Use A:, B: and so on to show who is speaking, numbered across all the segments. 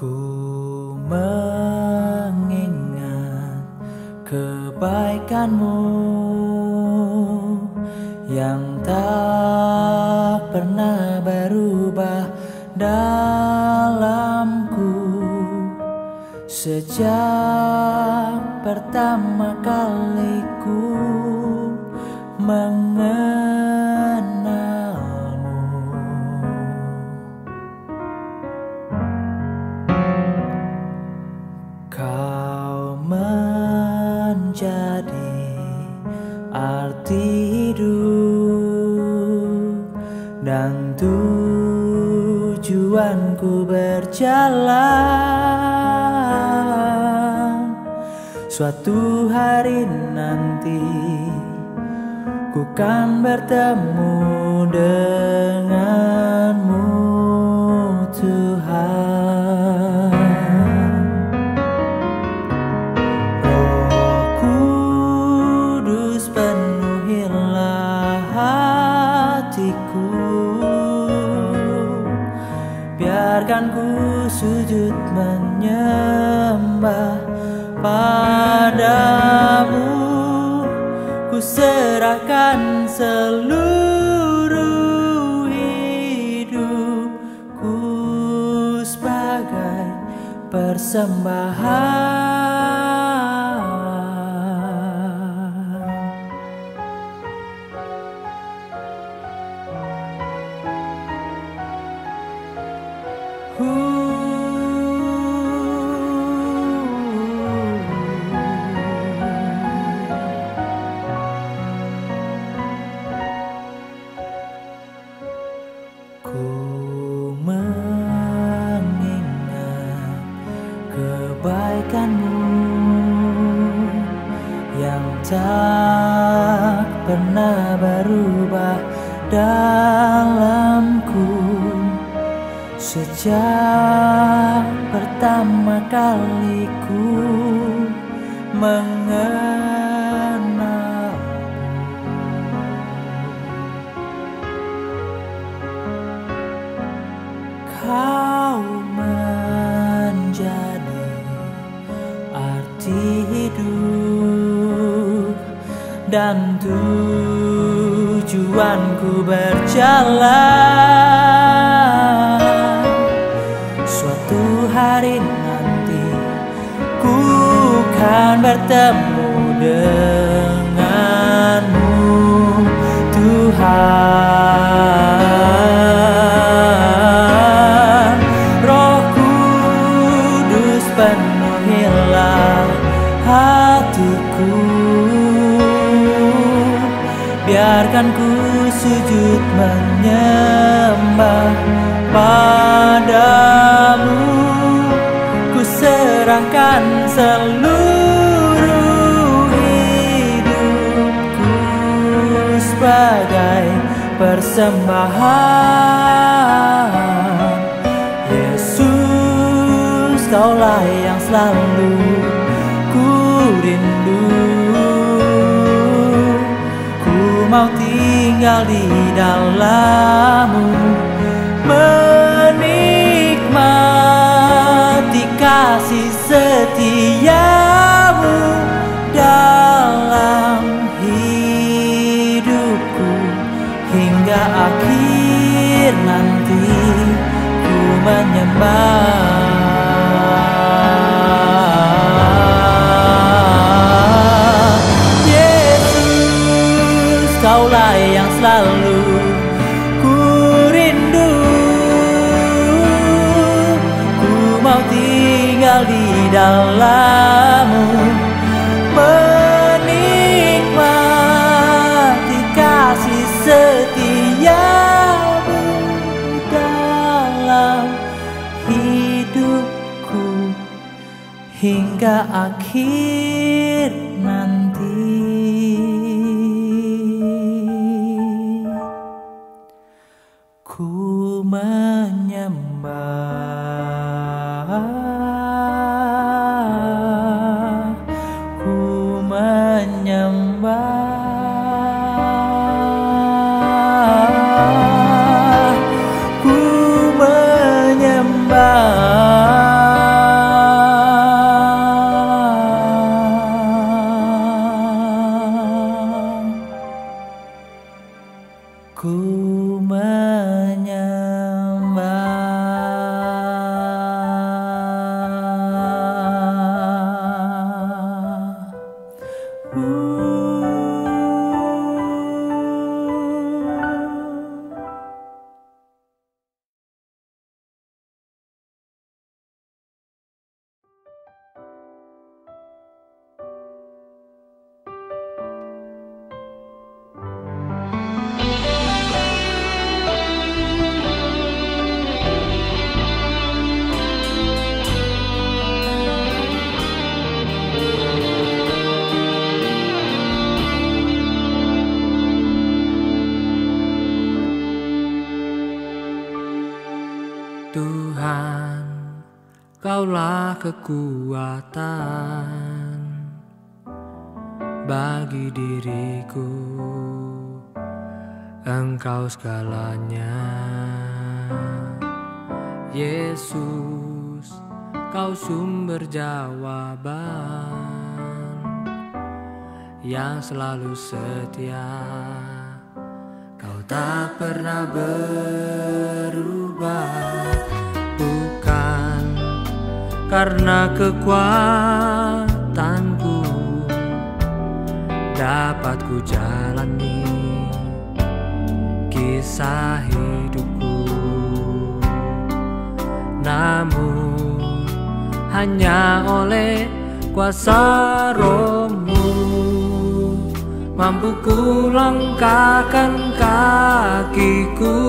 A: Ku mengingat kebaikanmu yang tak pernah berubah dalamku sejak pertama kali ku mengenalmu. Kau menjadi arti hidup dan tujuanku berjalan. Suatu hari nanti ku kan bertemu denganmu, Tuhan. Roh Kudus penuhilah hatiku, biarkan ku sujud menyembah padamu. Ku serahkan seluruh hidupku sebagai persembahan. Ku mengingat kebaikanmu yang tak pernah berubah dalamku sejak pertama kali ku mengenalmu. Kau menjadi arti hidup dan tujuanku berjalan. Suatu hari nanti ku kan bertemu denganmu, Tuhan. Roh Kudus penuhilah hatiku, biarkan ku sujud menyembah padamu. Ku serahkan seluruh hidupku sebagai persembahan. Yesus, Kaulah yang selalu ku rindu. Ku mau tinggal di dalam-Mu, menikmati kasih setia-Mu dalam hidupku hingga akhir nanti ku menyembah. Yesus, Kaulah yang selalu ku rindu. Ku mau tinggal di dalam-Mu, menikmati kasih setia-Mu dalam hidupku hingga akhir nanti. Ku menyembah, ku menyembah, ku menyembah.
B: Tuhan, Kaulah kekuatan bagi diriku, Engkau segalanya. Yesus, Kau sumber jawaban yang selalu setia. Kau tak pernah berubah, bukan karena kekuatanku dapat ku jalani kisah hidupku, namun hanya oleh kuasa Roh-Mu mampu ku langkahkan kakiku.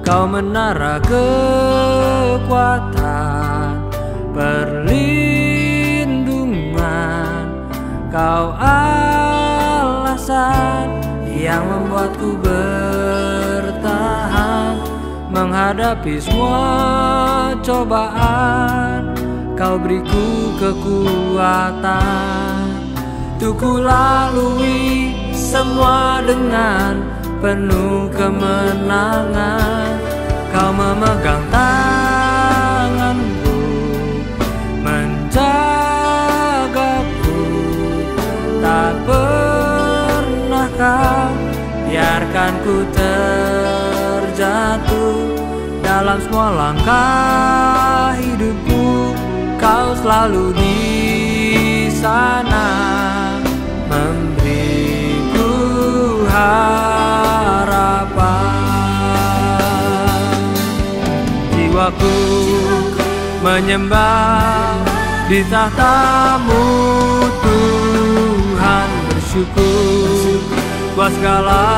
B: Kau menara kekuatan, perlindungan, Kau alasan yang membuatku bertahan menghadapi semua cobaan. Kau beriku kekuatan untuk ku lalui semua dengan penuh kemenangan. Kau memegang tanganku, menjagaku, tak pernah Kau biarkan ku terjatuh. Dalam semua langkah hidupku, Kau selalu di sana, memberiku harapan. Jiwaku menyembah di tahta-Mu, Tuhan, bersyukur buat segala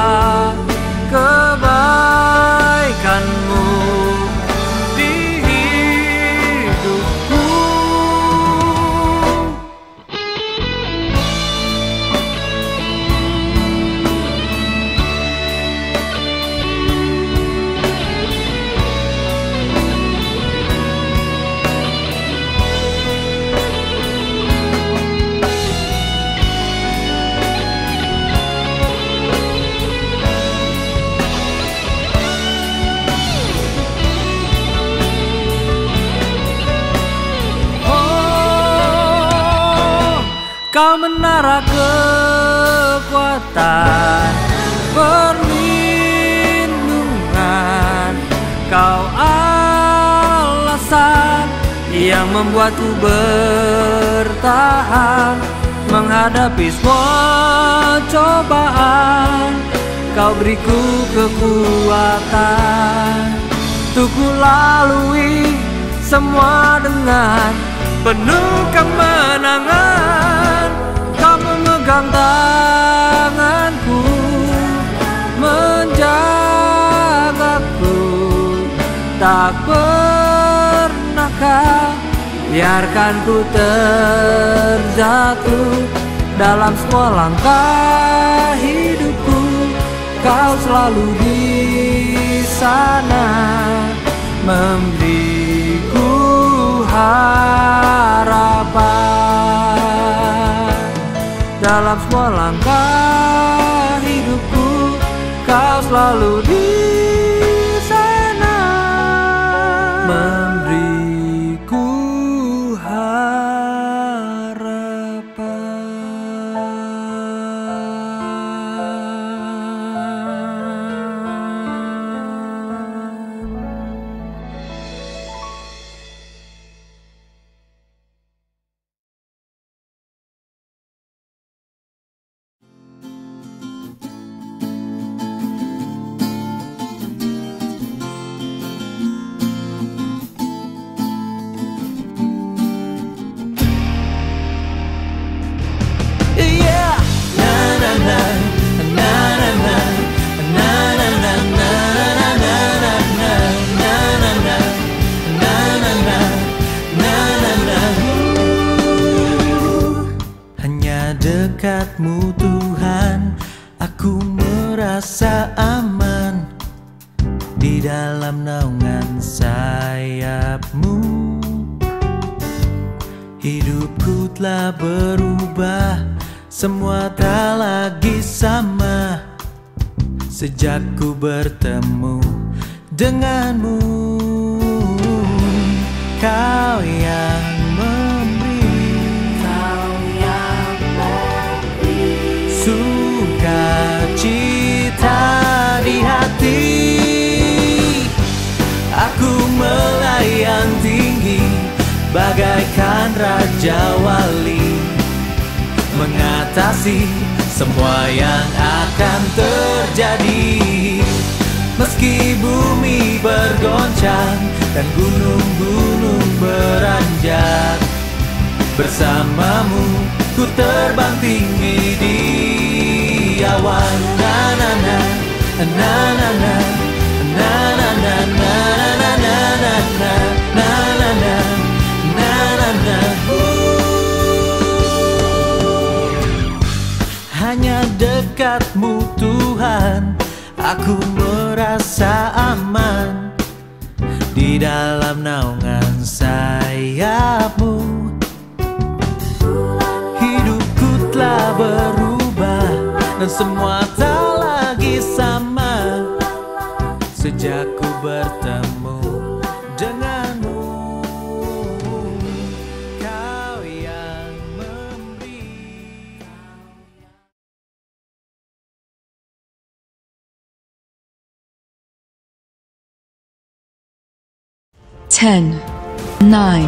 B: kebaikan-Mu di hidupku. Kau menara kekuatan, perlindungan, Kau alasan yang membuatku bertahan menghadapi semua cobaan. Kau beriku kekuatan untuk ku lalui semua dengan penuh kemenangan. Kau memegang tanganku, menjagaku, tak pernah Kau biarkan ku terjatuh. Dalam semua langkah hidupku, Kau selalu di sana, memberiku harapan. Dalam semua langkah hidupku, Kau selalu di sana, memberiku
A: dalam naungan sayap-Mu. Hidupku telah berubah, semua tak lagi sama sejak ku bertemu denganmu. Kau yang memberi,
C: Kau yang memberi
A: sukacita di hati. Aku melayang tinggi bagaikan Raja Wali, mengatasi semua yang akan terjadi. Meski bumi bergoncang dan gunung-gunung beranjak, bersamamu ku terbang tinggi di awan. Na na na na na na na na na na na na na na na na na na na. Hanya dekat-Mu Tuhan, aku merasa aman di dalam naungan sayap-Mu. Hidupku telah berubah dan semua tak lagi sama sejak ku bertemu denganmu. Kau yang memberi.
D: 10, 9,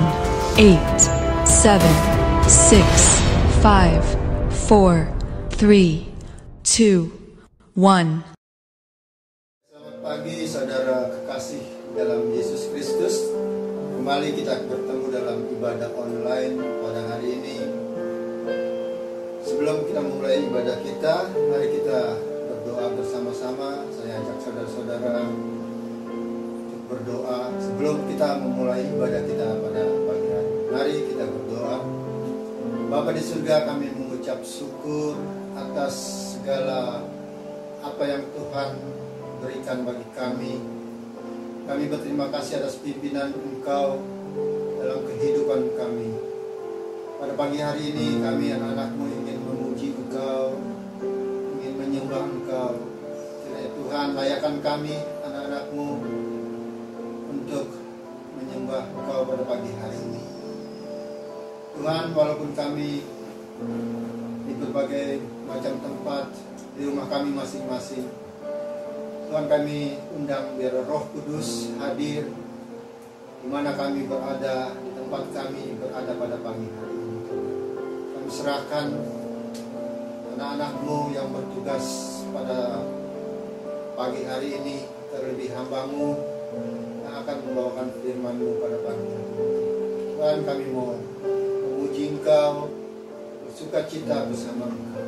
D: 8, 7, 6, 5, 4, 3, 2, 1.
E: Selamat pagi saudara kekasih dalam Yesus Kristus. Kembali kita bertemu dalam ibadah online pada hari ini. Sebelum kita memulai ibadah kita, mari kita berdoa bersama-sama. Saya ajak saudara-saudara untuk berdoa sebelum kita memulai ibadah kita pada pagi hari. Mari kita berdoa. Bapa di surga, kami mengucap syukur atas segala apa yang Tuhan berikan bagi kami. Kami berterima kasih atas pimpinan Engkau dalam kehidupan kami. Pada pagi hari ini kami anak-anak-Mu ingin memuji Engkau, ingin menyembah Engkau. Kiranya Tuhan layakkan kami anak-anak-Mu untuk menyembah Engkau pada pagi hari ini. Tuhan, walaupun kami di berbagai macam tempat di rumah kami masing-masing, Tuhan, kami undang biar Roh Kudus hadir di mana kami berada, di tempat kami berada pada pagi hari ini. Kami serahkan anak-anak-Mu yang bertugas pada pagi hari ini, terlebih hamba-Mu yang akan membawakan firman-Mu pada pagi hari ini. Tuhan, kami mau memuji Engkau, bersukacita bersama Engkau.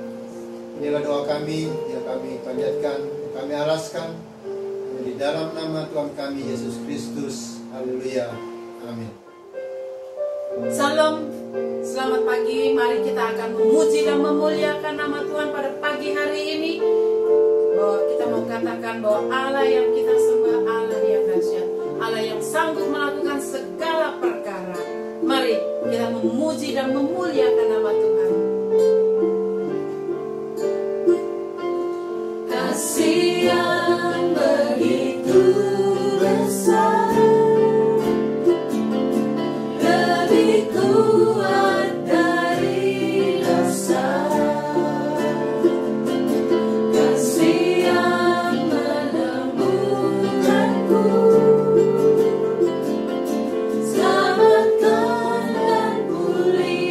E: Inilah doa kami yang kami panjatkan, yang kami alaskan di dalam nama Tuhan kami Yesus Kristus. Haleluya. Amin.
C: Salam, selamat pagi. Mari kita akan memuji dan memuliakan nama Tuhan pada pagi hari ini. Bahwa kita mau katakan bahwa Allah yang kita sembah, Allah yang dahsyat, Allah yang sanggup melakukan segala perkara. Mari kita memuji dan memuliakan nama Tuhan. Kasih yang begitu besar, lebih kuat dari dosa. Kasih yang menemukanku, selamatkan dan pulihkanku.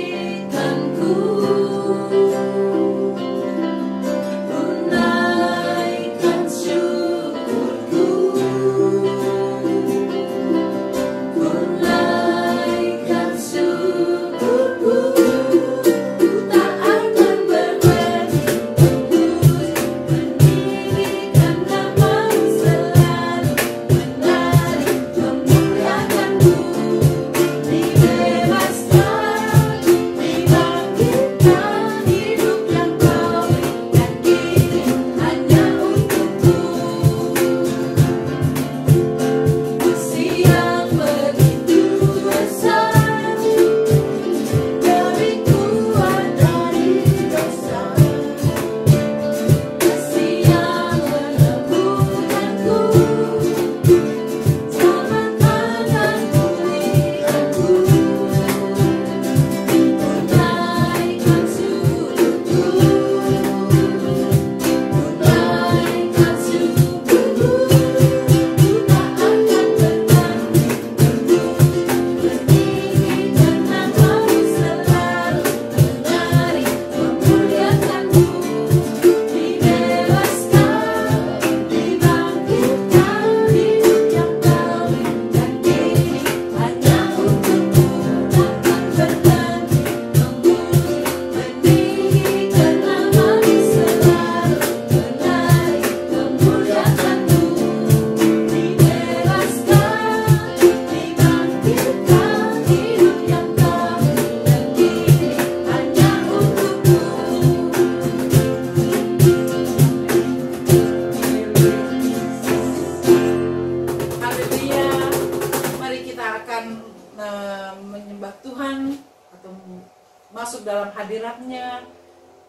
C: dalam hadirat-Nya.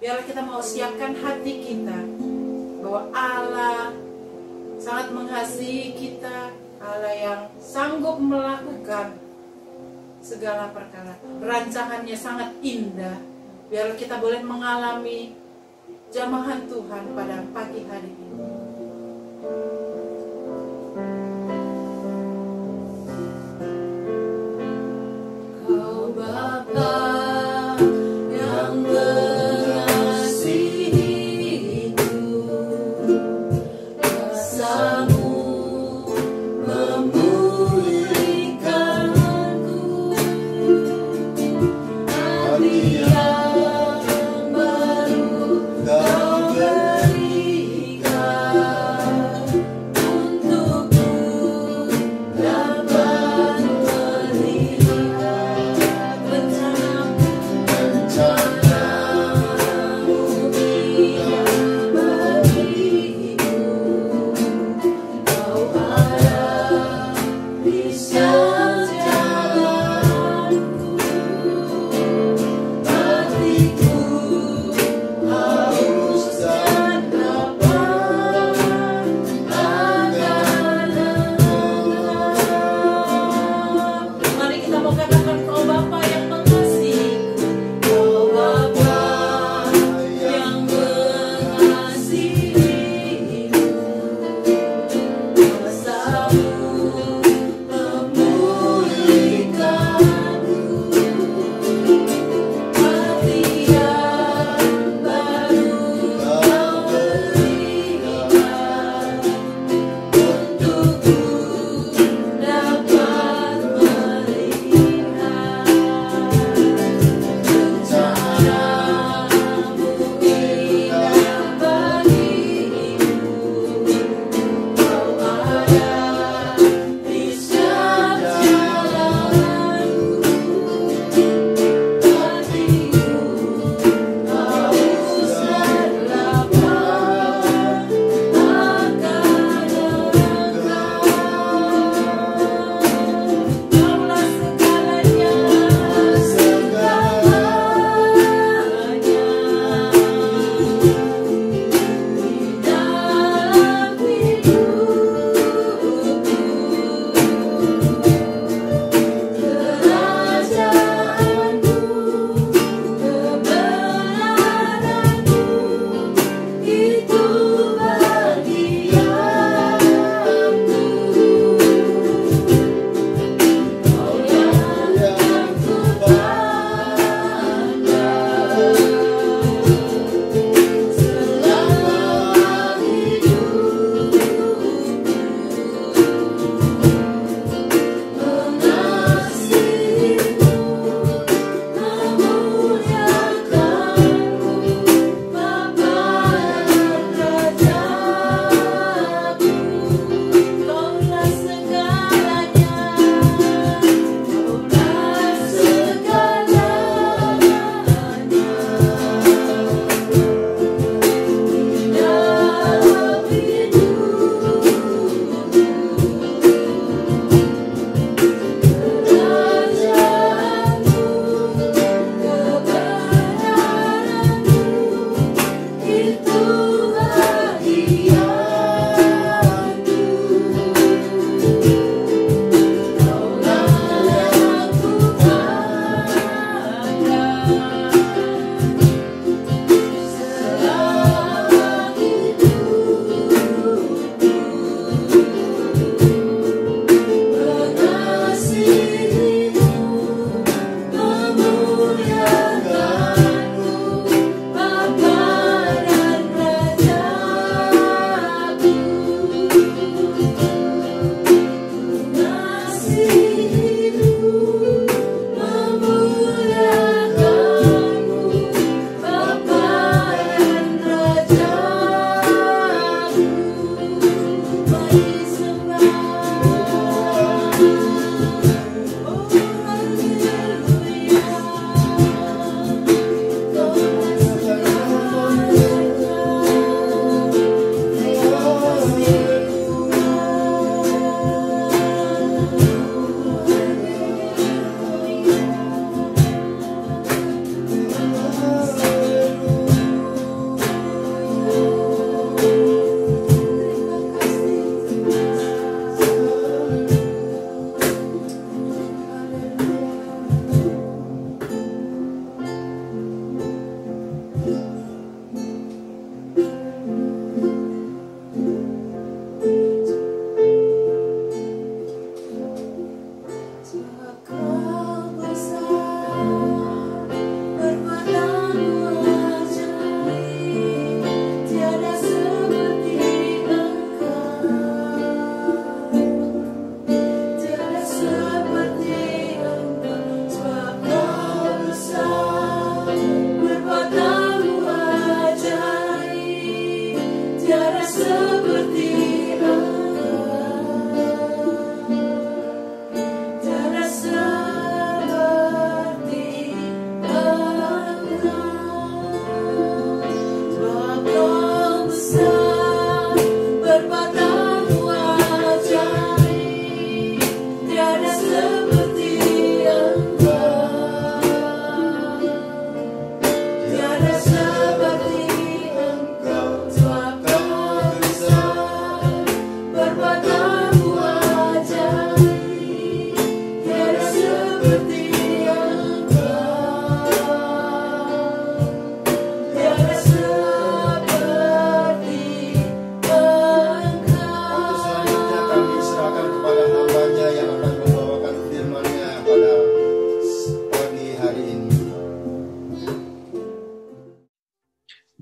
C: Biarlah kita mau siapkan hati kita bahwa Allah sangat mengasihi kita, Allah yang sanggup melakukan segala perkara. Rancangannya sangat indah. Biarlah kita boleh mengalami jamahan Tuhan pada pagi hari ini. Kau Bapa yang mengasihiku, kuasa-Mu memulihkanku, hati yang baru Kau berikan.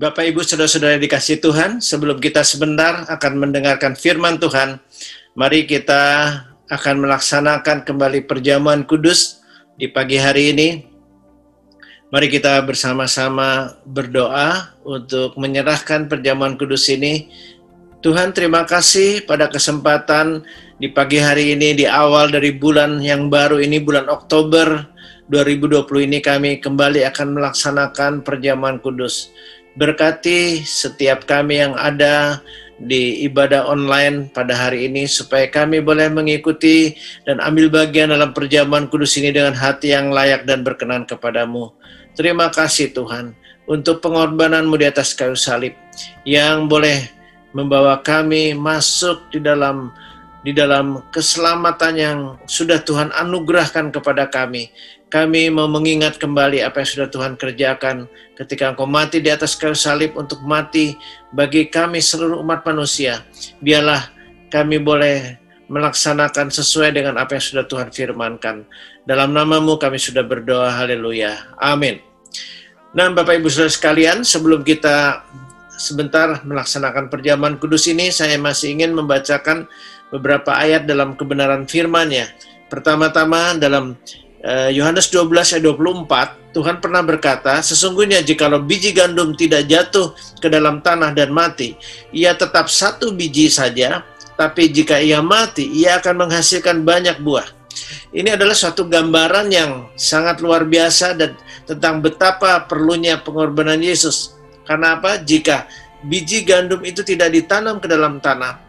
F: Bapak, Ibu, Saudara-saudara dikasihi Tuhan, sebelum kita sebentar akan mendengarkan firman Tuhan, mari kita akan melaksanakan kembali perjamuan kudus di pagi hari ini. Mari kita bersama-sama berdoa untuk menyerahkan perjamuan kudus ini. Tuhan, terima kasih pada kesempatan di pagi hari ini, di awal dari bulan yang baru ini, bulan Oktober 2020 ini, kami kembali akan melaksanakan perjamuan kudus. Berkati setiap kami yang ada di ibadah online pada hari ini, supaya kami boleh mengikuti dan ambil bagian dalam perjamuan kudus ini dengan hati yang layak dan berkenan kepadamu. Terima kasih Tuhan untuk pengorbanan-Mu di atas kayu salib yang boleh membawa kami masuk di dalam keselamatan yang sudah Tuhan anugerahkan kepada kami. Kami mau mengingat kembali apa yang sudah Tuhan kerjakan ketika Engkau mati di atas kayu salib untuk mati bagi kami seluruh umat manusia. Biarlah kami boleh melaksanakan sesuai dengan apa yang sudah Tuhan firmankan. Dalam nama-Mu kami sudah berdoa, haleluya, amin. Nah, Bapak Ibu Saudara sekalian, sebelum kita sebentar melaksanakan perjamuan kudus ini, saya masih ingin membacakan beberapa ayat dalam kebenaran firman-Nya. Pertama-tama dalam Yohanes 12 ayat 24, Tuhan pernah berkata, sesungguhnya jikalau biji gandum tidak jatuh ke dalam tanah dan mati, ia tetap satu biji saja, tapi jika ia mati, ia akan menghasilkan banyak buah. Ini adalah suatu gambaran yang sangat luar biasa dan tentang betapa perlunya pengorbanan Yesus. Karena apa? Jika biji gandum itu tidak ditanam ke dalam tanah,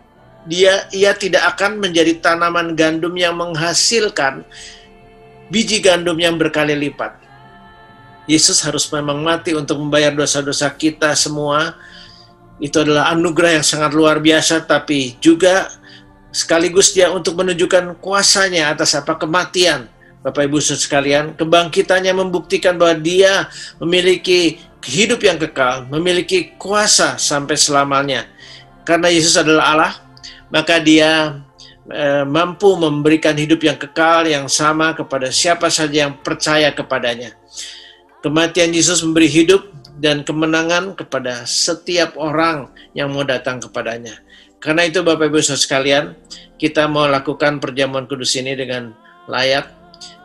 F: ia tidak akan menjadi tanaman gandum yang menghasilkan biji gandum yang berkali lipat. Yesus harus memang mati untuk membayar dosa-dosa kita semua. Itu adalah anugerah yang sangat luar biasa, tapi juga sekaligus Dia untuk menunjukkan kuasanya atas kematian. Bapak Ibu Saudara sekalian, kebangkitannya membuktikan bahwa Dia memiliki hidup yang kekal, memiliki kuasa sampai selamanya. Karena Yesus adalah Allah, maka Dia mampu memberikan hidup yang kekal yang sama kepada siapa saja yang percaya kepadanya. Kematian Yesus memberi hidup dan kemenangan kepada setiap orang yang mau datang kepadanya. Karena itu Bapak Ibu Saudara sekalian, kita mau lakukan perjamuan kudus ini dengan layak.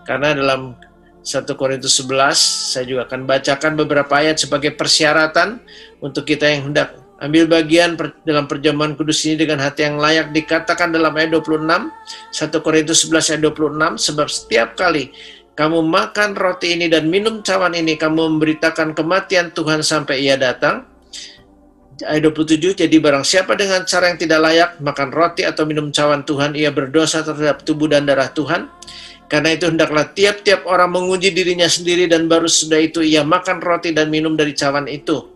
F: Karena dalam 1 Korintus 11, saya juga akan bacakan beberapa ayat sebagai persyaratan untuk kita yang hendak ambil bagian dalam perjamuan kudus ini dengan hati yang layak. Dikatakan dalam ayat 26, 1 Korintus 11 ayat 26, sebab setiap kali kamu makan roti ini dan minum cawan ini, kamu memberitakan kematian Tuhan sampai Ia datang. Ayat 27, jadi barang siapa dengan cara yang tidak layak makan roti atau minum cawan Tuhan, ia berdosa terhadap tubuh dan darah Tuhan. Karena itu hendaklah tiap-tiap orang menguji dirinya sendiri, dan baru sudah itu ia makan roti dan minum dari cawan itu.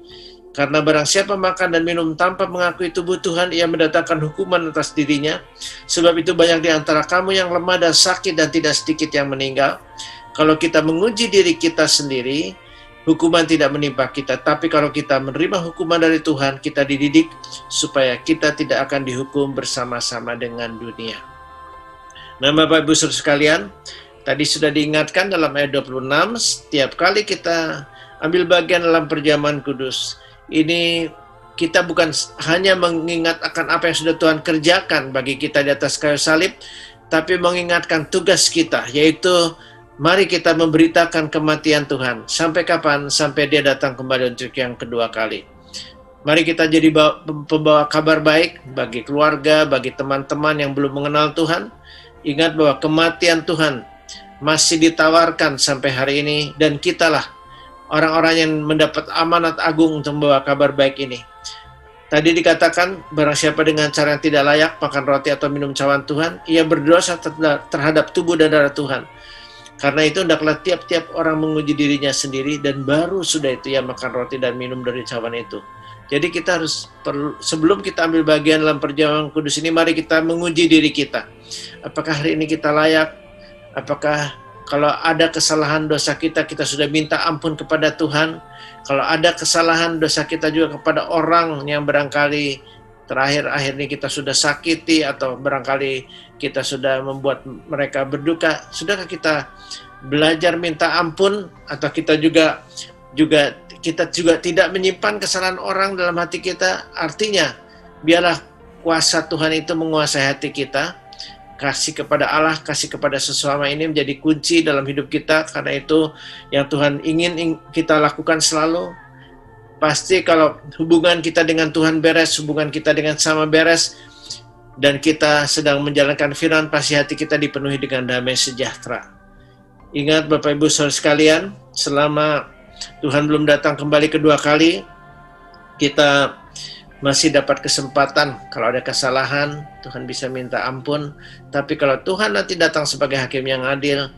F: Karena barang siapa makan dan minum tanpa mengakui tubuh Tuhan, ia mendatangkan hukuman atas dirinya. Sebab itu banyak di antara kamu yang lemah dan sakit, dan tidak sedikit yang meninggal. Kalau kita menguji diri kita sendiri, hukuman tidak menimpa kita. Tapi kalau kita menerima hukuman dari Tuhan, kita dididik supaya kita tidak akan dihukum bersama-sama dengan dunia. Nah, Bapak Ibu Saudara sekalian, tadi sudah diingatkan dalam ayat 26, setiap kali kita ambil bagian dalam perjamuan kudus, ini kita bukan hanya mengingat akan apa yang sudah Tuhan kerjakan bagi kita di atas kayu salib, tapi mengingatkan tugas kita, yaitu mari kita memberitakan kematian Tuhan. Sampai kapan? Sampai Dia datang kembali untuk yang kedua kali. Mari kita jadi pembawa kabar baik bagi keluarga, bagi teman-teman yang belum mengenal Tuhan. Ingat bahwa kematian Tuhan masih ditawarkan sampai hari ini, dan kitalah orang-orang yang mendapat amanat agung untuk membawa kabar baik ini. Tadi dikatakan, barang siapa dengan cara yang tidak layak makan roti atau minum cawan Tuhan, ia berdosa terhadap tubuh dan darah Tuhan. Karena itu hendaklah tiap-tiap orang menguji dirinya sendiri, dan baru sudah itu ia makan roti dan minum dari cawan itu. Jadi kita harus sebelum kita ambil bagian dalam perjamuan kudus ini, mari kita menguji diri kita. Apakah hari ini kita layak? Apakah kalau ada kesalahan dosa kita sudah minta ampun kepada Tuhan? Kalau ada kesalahan dosa kita juga kepada orang yang barangkali terakhir-akhir ini kita sudah sakiti, atau barangkali kita sudah membuat mereka berduka, sudahkah kita belajar minta ampun? Atau kita juga kita juga tidak menyimpan kesalahan orang dalam hati kita. Artinya, biarlah kuasa Tuhan itu menguasai hati kita. Kasih kepada Allah, kasih kepada sesama ini menjadi kunci dalam hidup kita. Karena itu yang Tuhan ingin kita lakukan selalu. Pasti kalau hubungan kita dengan Tuhan beres, hubungan kita dengan sama beres, dan kita sedang menjalankan firman, pasti hati kita dipenuhi dengan damai sejahtera. Ingat Bapak Ibu Saudara sekalian, selama Tuhan belum datang kembali kedua kali, kita masih dapat kesempatan. Kalau ada kesalahan, Tuhan bisa minta ampun. Tapi kalau Tuhan nanti datang sebagai hakim yang adil,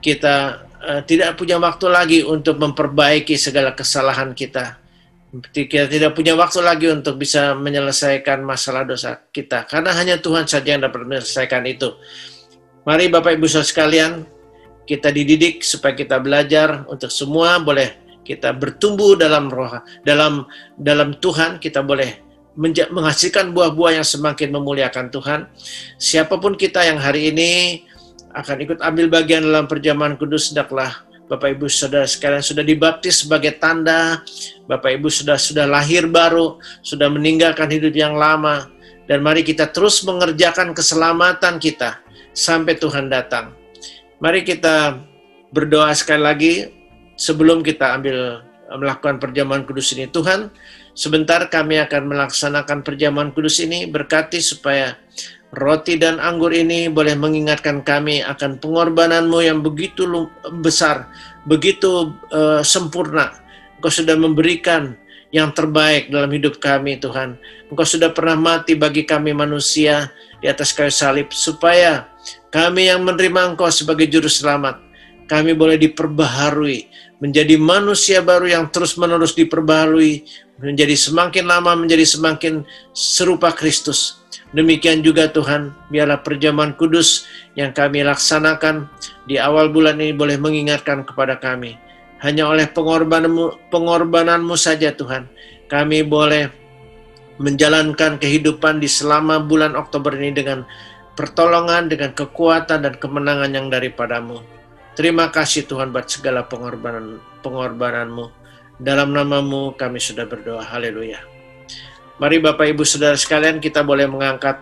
F: kita tidak punya waktu lagi untuk memperbaiki segala kesalahan kita. Kita tidak punya waktu lagi untuk bisa menyelesaikan masalah dosa kita. Karena hanya Tuhan saja yang dapat menyelesaikan itu. Mari Bapak Ibu Saudara sekalian, kita dididik supaya kita belajar untuk semua boleh kita bertumbuh dalam roh, dalam Tuhan. Kita boleh menghasilkan buah-buah yang semakin memuliakan Tuhan. Siapapun kita yang hari ini akan ikut ambil bagian dalam perjamuan kudus, hendaklah Bapak Ibu Saudara sekalian sudah dibaptis sebagai tanda Bapak Ibu sudah lahir baru, sudah meninggalkan hidup yang lama, dan mari kita terus mengerjakan keselamatan kita sampai Tuhan datang. Mari kita berdoa sekali lagi sebelum kita melakukan perjamuan kudus ini. Tuhan, sebentar kami akan melaksanakan perjamuan kudus ini. Berkati supaya roti dan anggur ini boleh mengingatkan kami akan pengorbanan-Mu yang begitu besar, begitu sempurna. Engkau sudah memberikan yang terbaik dalam hidup kami, Tuhan. Engkau sudah pernah mati bagi kami manusia di atas kayu salib, supaya kami yang menerima Engkau sebagai juru selamat, kami boleh diperbaharui, menjadi manusia baru yang terus-menerus diperbaharui, menjadi semakin lama, menjadi semakin serupa Kristus. Demikian juga Tuhan, biarlah perjamuan kudus yang kami laksanakan di awal bulan ini boleh mengingatkan kepada kami. Hanya oleh pengorbananmu saja Tuhan, kami boleh menjalankan kehidupan di selama bulan Oktober ini dengan pertolongan, dengan kekuatan dan kemenangan yang daripadamu. Terima kasih Tuhan buat segala pengorbanan-Mu. Dalam nama-Mu kami sudah berdoa. Haleluya. Mari Bapak Ibu Saudara sekalian, kita boleh mengangkat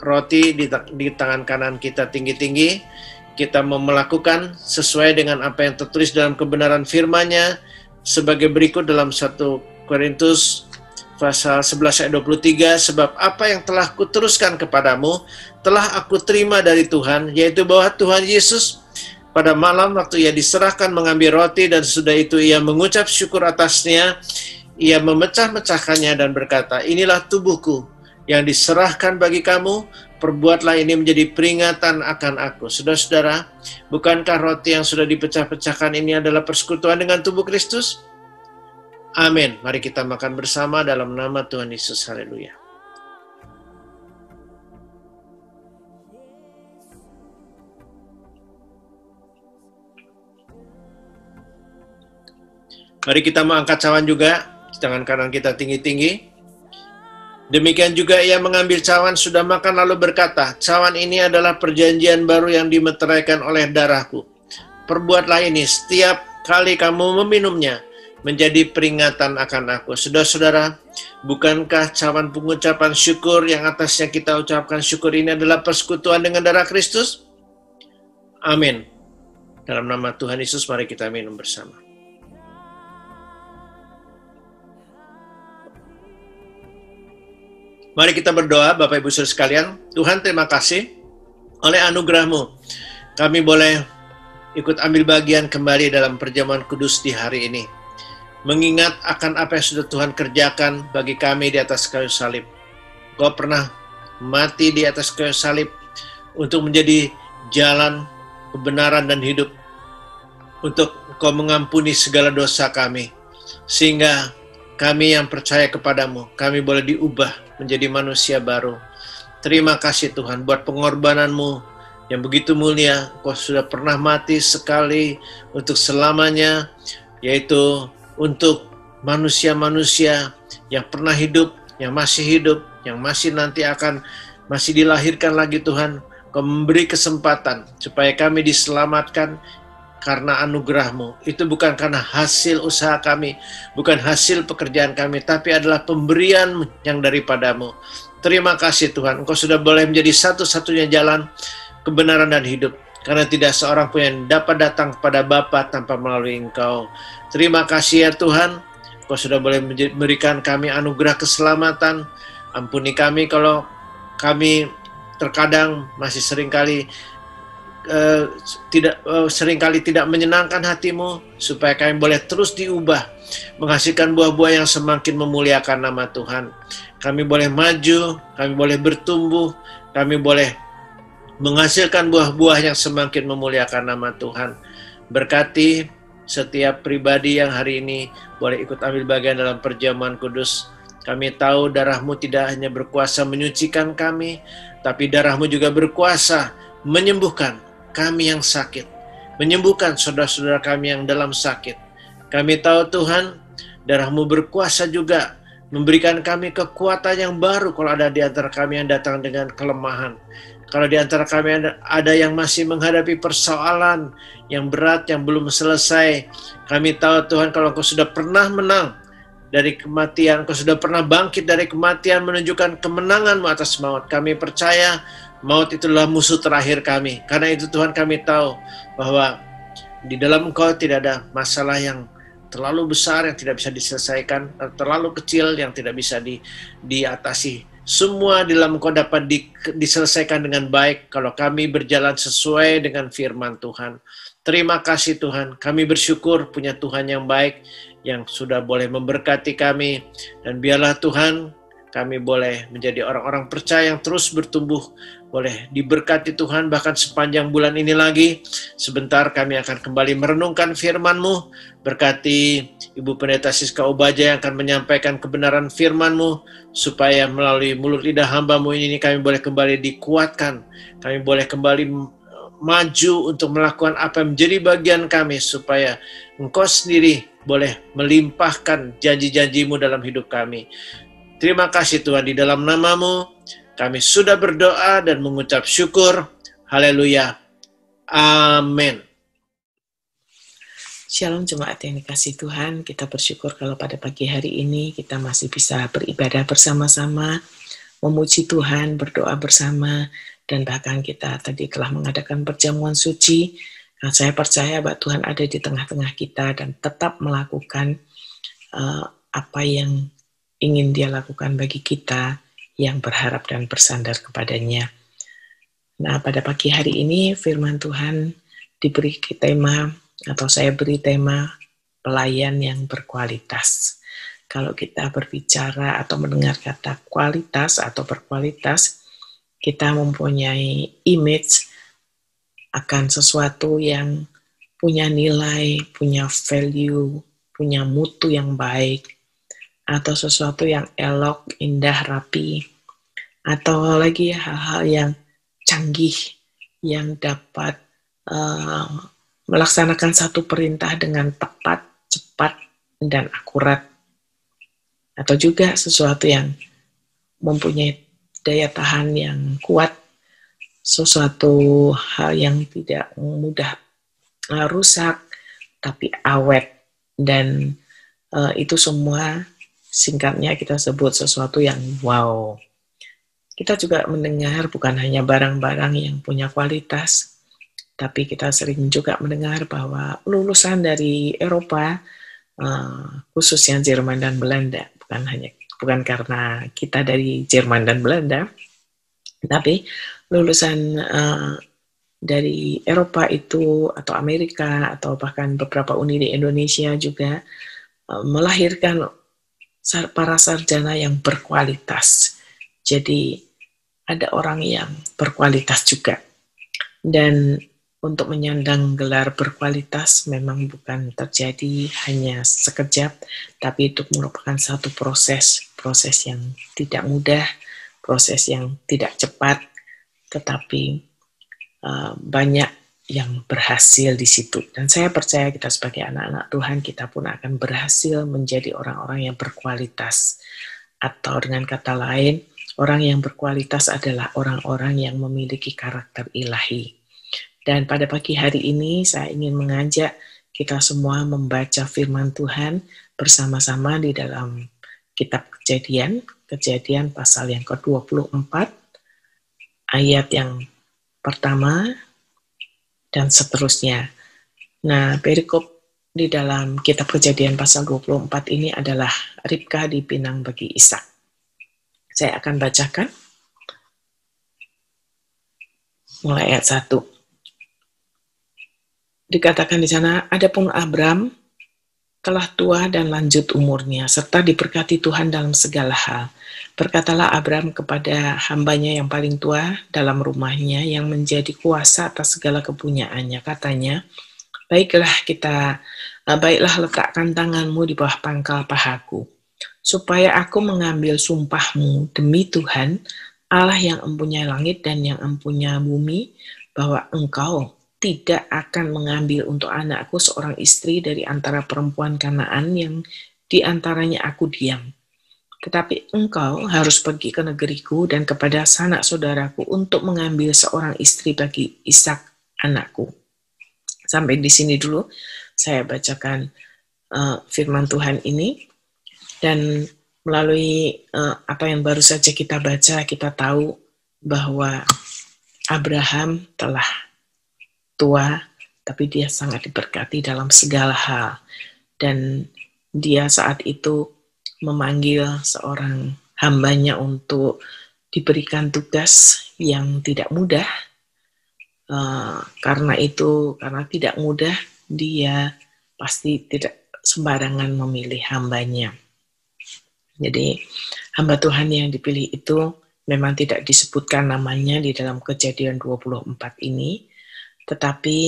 F: roti di tangan kanan kita tinggi-tinggi. Kita mau melakukan sesuai dengan apa yang tertulis dalam kebenaran firman-Nya sebagai berikut dalam 1 Korintus pasal 11 ayat 23, sebab apa yang telah kuteruskan kepadamu telah aku terima dari Tuhan, yaitu bahwa Tuhan Yesus pada malam waktu Ia diserahkan mengambil roti, dan sesudah itu Ia mengucap syukur atasnya, Ia memecah-mecahkannya dan berkata, inilah tubuhku yang diserahkan bagi kamu, perbuatlah ini menjadi peringatan akan aku. Saudara-saudara, bukankah roti yang sudah dipecah-pecahkan ini adalah persekutuan dengan tubuh Kristus? Amin. Mari kita makan bersama dalam nama Tuhan Yesus. Haleluya. Mari kita mengangkat cawan juga, tangan kanan kita tinggi-tinggi. Demikian juga Ia mengambil cawan sudah makan lalu berkata, cawan ini adalah perjanjian baru yang dimeteraikan oleh darahku. Perbuatlah ini setiap kali kamu meminumnya, menjadi peringatan akan aku. Saudara-saudara, bukankah cawan pengucapan syukur yang atasnya kita ucapkan syukur ini adalah persekutuan dengan darah Kristus? Amin. Dalam nama Tuhan Yesus, mari kita minum bersama. Mari kita berdoa, Bapak Ibu Saudara sekalian. Tuhan, terima kasih oleh anugerah-Mu, kami boleh ikut ambil bagian kembali dalam perjamuan kudus di hari ini. Mengingat akan apa yang sudah Tuhan kerjakan bagi kami di atas kayu salib. Engkau pernah mati di atas kayu salib untuk menjadi jalan, kebenaran dan hidup. Untuk Engkau mengampuni segala dosa kami. Sehingga kami yang percaya kepadamu, kami boleh diubah menjadi manusia baru. Terima kasih Tuhan buat pengorbanan-Mu yang begitu mulia. Engkau sudah pernah mati sekali untuk selamanya, yaitu untuk manusia-manusia yang pernah hidup, yang masih nanti akan masih dilahirkan lagi Tuhan. Engkau memberi kesempatan supaya kami diselamatkan, karena anugerah-Mu. Itu bukan karena hasil usaha kami, bukan hasil pekerjaan kami, tapi adalah pemberian yang daripada-Mu. Terima kasih Tuhan, Engkau sudah boleh menjadi satu-satunya jalan kebenaran dan hidup. Karena tidak seorang pun yang dapat datang kepada Bapa tanpa melalui Engkau. Terima kasih ya Tuhan, Engkau sudah boleh memberikan kami anugerah keselamatan. Ampuni kami kalau kami terkadang masih seringkali tidak menyenangkan hati-Mu, supaya kami boleh terus diubah, menghasilkan buah-buah yang semakin memuliakan nama Tuhan. Kami boleh maju, kami boleh bertumbuh, kami boleh menghasilkan buah-buah yang semakin memuliakan nama Tuhan. Berkati setiap pribadi yang hari ini boleh ikut ambil bagian dalam perjamuan kudus. Kami tahu darah-Mu tidak hanya berkuasa menyucikan kami, tapi darah-Mu juga berkuasa menyembuhkan kami yang sakit, menyembuhkan saudara-saudara kami yang dalam sakit. Kami tahu Tuhan, darah-Mu berkuasa juga memberikan kami kekuatan yang baru kalau ada di antara kami yang datang dengan kelemahan. Kalau di antara kami ada yang masih menghadapi persoalan yang berat, yang belum selesai, kami tahu Tuhan, kalau Engkau sudah pernah menang dari kematian, Engkau sudah pernah bangkit dari kematian, menunjukkan kemenangan-Mu atas maut. Kami percaya maut itulah musuh terakhir kami. Karena itu Tuhan, kami tahu bahwa di dalam Engkau tidak ada masalah yang terlalu besar yang tidak bisa diselesaikan, terlalu kecil yang tidak bisa diatasi. Semua di dalam Engkau dapat diselesaikan dengan baik kalau kami berjalan sesuai dengan firman Tuhan. Terima kasih Tuhan, kami bersyukur punya Tuhan yang baik, yang sudah boleh memberkati kami. Dan biarlah Tuhan, kami boleh menjadi orang-orang percaya yang terus bertumbuh, boleh diberkati Tuhan bahkan sepanjang bulan ini lagi. Sebentar kami akan kembali merenungkan firman-Mu. Berkati Ibu Pendeta Siska Obaja yang akan menyampaikan kebenaran firman-Mu, supaya melalui mulut lidah hamba-Mu ini kami boleh kembali dikuatkan, kami boleh kembali maju untuk melakukan apa yang menjadi bagian kami, supaya Engkau sendiri boleh melimpahkan janji-janji-Mu dalam hidup kami. Terima kasih Tuhan, di dalam nama-Mu kami sudah berdoa dan mengucap syukur. Haleluya. Amin.
G: Shalom jemaat yang dikasih Tuhan, kita bersyukur kalau pada pagi hari ini kita masih bisa beribadah bersama-sama, memuji Tuhan, berdoa bersama, dan bahkan kita tadi telah mengadakan perjamuan suci. Nah, saya percaya bahwa Tuhan ada di tengah-tengah kita dan tetap melakukan apa yang ingin Dia lakukan bagi kita yang berharap dan bersandar kepadanya. Nah, pada pagi hari ini firman Tuhan diberi tema, atau saya beri tema, pelayan yang berkualitas. Kalau kita berbicara atau mendengar kata kualitas atau berkualitas, kita mempunyai image akan sesuatu yang punya nilai, punya value, punya mutu yang baik, atau sesuatu yang elok, indah, rapi, atau lagi hal-hal yang canggih yang dapat melaksanakan satu perintah dengan tepat, cepat, dan akurat. Atau juga sesuatu yang mempunyai daya tahan yang kuat, sesuatu hal yang tidak mudah rusak, tapi awet. Dan itu semua singkatnya kita sebut sesuatu yang wow. Kita juga mendengar bukan hanya barang-barang yang punya kualitas, tapi kita sering juga mendengar bahwa lulusan dari Eropa, khususnya Jerman dan Belanda, bukan karena kita dari Jerman dan Belanda, tapi lulusan dari Eropa itu, atau Amerika, atau bahkan beberapa uni di Indonesia juga melahirkan para sarjana yang berkualitas. Jadi ada orang yang berkualitas juga. Dan untuk menyandang gelar berkualitas memang bukan terjadi hanya sekejap, tapi itu merupakan satu proses yang tidak mudah, proses yang tidak cepat, tetapi banyak yang berhasil di situ. Dan saya percaya kita sebagai anak-anak Tuhan, kita pun akan berhasil menjadi orang-orang yang berkualitas. Atau dengan kata lain, orang yang berkualitas adalah orang-orang yang memiliki karakter ilahi. Dan pada pagi hari ini saya ingin mengajak kita semua membaca firman Tuhan bersama-sama di dalam kitab Kejadian pasal yang ke-24, ayat yang pertama dan seterusnya. Nah, perikop di dalam kitab Kejadian pasal 24 ini adalah Ribka dipinang bagi Ishak. Saya akan bacakan mulai ayat 1. Dikatakan di sana, adapun Abram telah tua dan lanjut umurnya, serta diberkati Tuhan dalam segala hal. Berkatalah Abram kepada hambanya yang paling tua dalam rumahnya, yang menjadi kuasa atas segala kepunyaannya. Katanya, baiklah letakkan tanganmu di bawah pangkal pahaku, supaya aku mengambil sumpahmu demi Tuhan, Allah yang empunya langit dan yang empunya bumi, bahwa engkau tidak akan mengambil untuk anakku seorang istri dari antara perempuan Kanaan yang di antaranya aku diam. Tetapi engkau harus pergi ke negeriku dan kepada sanak saudaraku untuk mengambil seorang istri bagi Ishak anakku. Sampai di sini dulu saya bacakan firman Tuhan ini, dan melalui apa yang baru saja kita baca, kita tahu bahwa Abraham telah tua, tapi dia sangat diberkati dalam segala hal. Dan dia saat itu memanggil seorang hambanya untuk diberikan tugas yang tidak mudah. Karena tidak mudah, dia pasti tidak sembarangan memilih hambanya. Jadi hamba Tuhan yang dipilih itu memang tidak disebutkan namanya di dalam Kejadian 24 ini, tetapi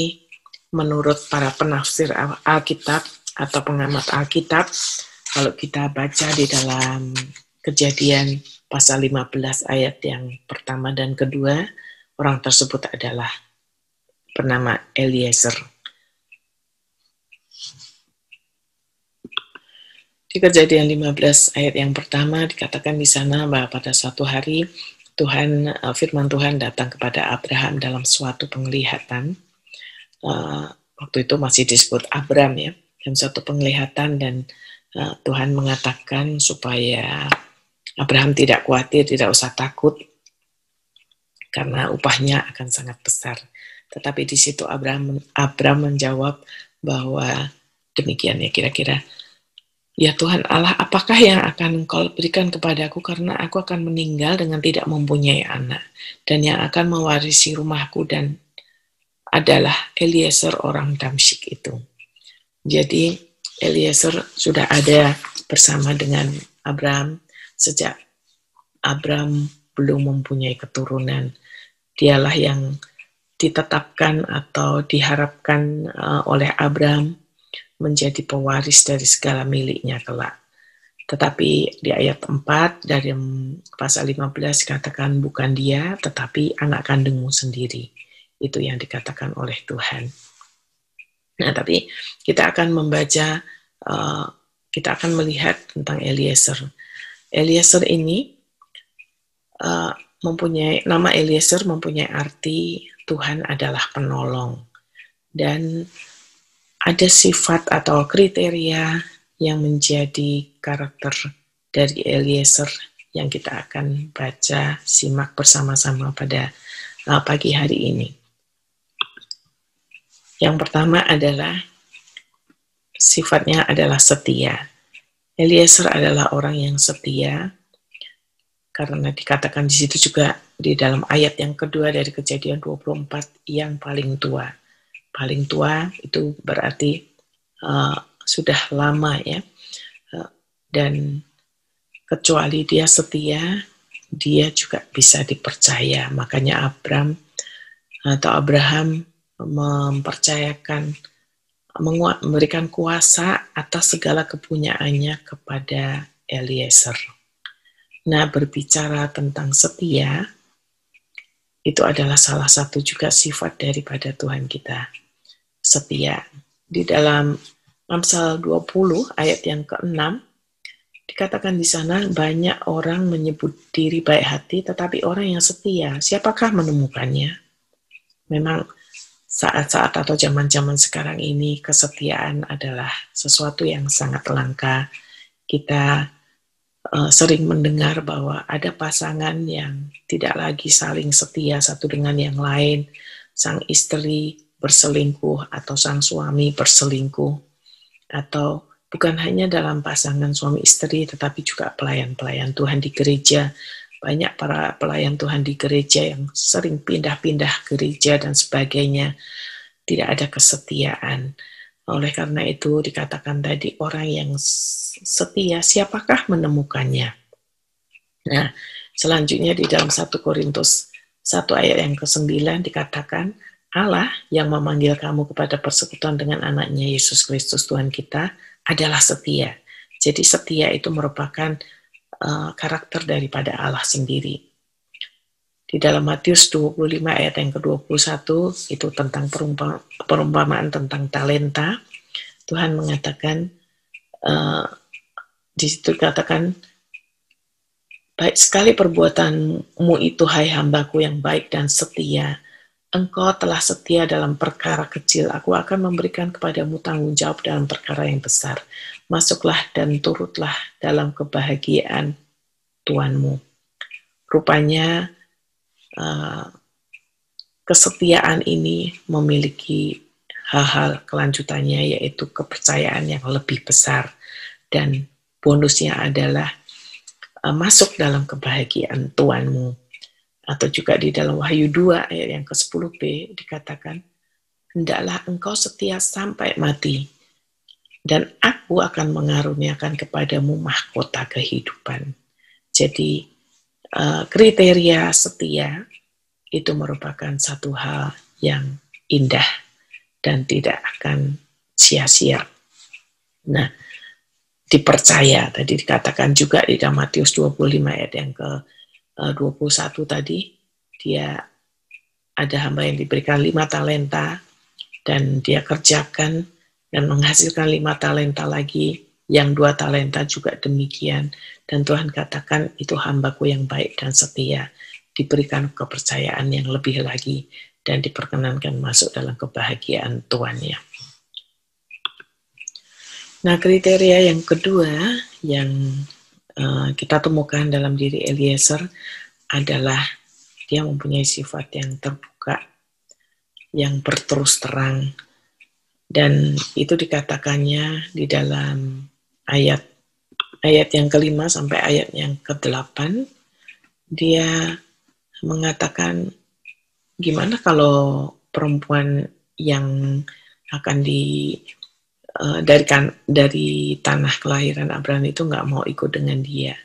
G: menurut para penafsir Alkitab atau pengamat Alkitab, kalau kita baca di dalam Kejadian pasal 15 ayat yang pertama dan kedua, orang tersebut adalah bernama Eliezer. Di Kejadian 15 ayat yang pertama dikatakan di sana bahwa pada suatu hari firman Tuhan datang kepada Abraham dalam suatu penglihatan. Waktu itu masih disebut Abram ya, dalam suatu penglihatan, dan Tuhan mengatakan supaya Abraham tidak khawatir, tidak usah takut, karena upahnya akan sangat besar. Tetapi di situ Abram menjawab bahwa demikian ya kira-kira, ya Tuhan Allah, apakah yang akan Engkau berikan kepadaku, karena aku akan meninggal dengan tidak mempunyai anak, dan yang akan mewarisi rumahku dan adalah Eliezer orang Damsyik itu. Jadi Eliezer sudah ada bersama dengan Abram sejak Abram belum mempunyai keturunan. Dialah yang ditetapkan atau diharapkan oleh Abram menjadi pewaris dari segala miliknya kelak. Tetapi di ayat 4 dari pasal 15 dikatakan bukan dia, tetapi anak kandungmu sendiri. Itu yang dikatakan oleh Tuhan. Nah, tapi kita akan membaca, kita akan melihat tentang Eliezer. Eliezer ini nama Eliezer mempunyai arti Tuhan adalah penolong. Dan ada sifat atau kriteria yang menjadi karakter dari Eliezer yang kita akan baca, simak bersama-sama pada pagi hari ini. Yang pertama adalah sifatnya adalah setia. Eliezer adalah orang yang setia, karena dikatakan di situ juga di dalam ayat yang kedua dari Kejadian 24, yang paling tua. Paling tua itu berarti sudah lama ya. Dan kecuali dia setia, dia juga bisa dipercaya. Makanya Abraham memberikan kuasa atas segala kepunyaannya kepada Eliezer. Nah, berbicara tentang setia, itu adalah salah satu juga sifat daripada Tuhan kita. Setia. Di dalam Amsal 20 ayat yang ke-6, dikatakan di sana, banyak orang menyebut diri baik hati, tetapi orang yang setia, siapakah menemukannya? Memang saat-saat atau zaman-zaman sekarang ini kesetiaan adalah sesuatu yang sangat langka. Kita sering mendengar bahwa ada pasangan yang tidak lagi saling setia satu dengan yang lain. Sang istri berselingkuh atau sang suami berselingkuh. Atau bukan hanya dalam pasangan suami istri, tetapi juga pelayan-pelayan Tuhan di gereja. Banyak para pelayan Tuhan di gereja yang sering pindah-pindah gereja dan sebagainya. Tidak ada kesetiaan. Oleh karena itu dikatakan tadi, orang yang setia, siapakah menemukannya? Nah, selanjutnya di dalam 1 Korintus 1 ayat yang ke-9 dikatakan, Allah yang memanggil kamu kepada persekutuan dengan anaknya Yesus Kristus Tuhan kita adalah setia. Jadi setia itu merupakan karakter daripada Allah sendiri. Di dalam Matius 25 ayat yang ke-21 itu tentang perumpamaan tentang talenta. Tuhan mengatakan, di situ dikatakan, baik sekali perbuatanmu itu, hai hambaku yang baik dan setia. Engkau telah setia dalam perkara kecil, aku akan memberikan kepadamu tanggung jawab dalam perkara yang besar. Masuklah dan turutlah dalam kebahagiaan Tuanmu. Rupanya kesetiaan ini memiliki hal-hal kelanjutannya, yaitu kepercayaan yang lebih besar, dan bonusnya adalah masuk dalam kebahagiaan Tuanmu. Atau juga di dalam Wahyu 2 ayat yang ke-10b dikatakan, hendaklah engkau setia sampai mati, dan aku akan mengaruniakan kepadamu mahkota kehidupan. Jadi kriteria setia itu merupakan satu hal yang indah dan tidak akan sia-sia. Nah, dipercaya, tadi dikatakan juga di dalam Matius 25 ayat yang ke-21 tadi, dia ada hamba yang diberikan 5 talenta dan dia kerjakan dan menghasilkan 5 talenta lagi, yang 2 talenta juga demikian. Dan Tuhan katakan, itu hambaku yang baik dan setia, diberikan kepercayaan yang lebih lagi dan diperkenankan masuk dalam kebahagiaan Tuannya. Nah, kriteria yang kedua yang kita temukan dalam diri Eliezer adalah dia mempunyai sifat yang terbuka, yang berterus terang, dan itu dikatakannya di dalam ayat yang ke-5 sampai ayat yang ke-8. Dia mengatakan, gimana kalau perempuan yang akan dari tanah kelahiran Abraham itu nggak mau ikut dengan dia.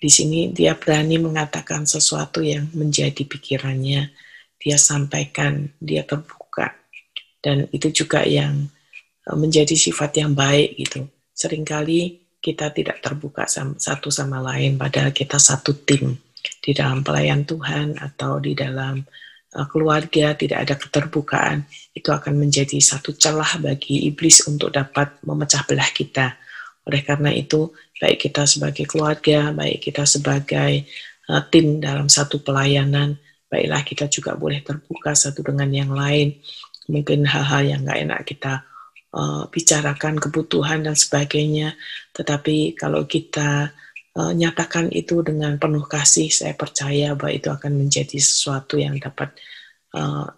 G: Di sini dia berani mengatakan sesuatu yang menjadi pikirannya, dia sampaikan, dia terbuka, dan itu juga yang menjadi sifat yang baik gitu. Seringkali kita tidak terbuka satu sama lain, padahal kita satu tim. Di dalam pelayan Tuhan atau di dalam keluarga tidak ada keterbukaan, itu akan menjadi satu celah bagi iblis untuk dapat memecah belah kita. Oleh karena itu, baik kita sebagai keluarga, baik kita sebagai tim dalam satu pelayanan, baiklah kita juga boleh terbuka satu dengan yang lain. Mungkin hal-hal yang nggak enak kita bicarakan, kebutuhan dan sebagainya, tetapi kalau kita nyatakan itu dengan penuh kasih, saya percaya bahwa itu akan menjadi sesuatu yang dapat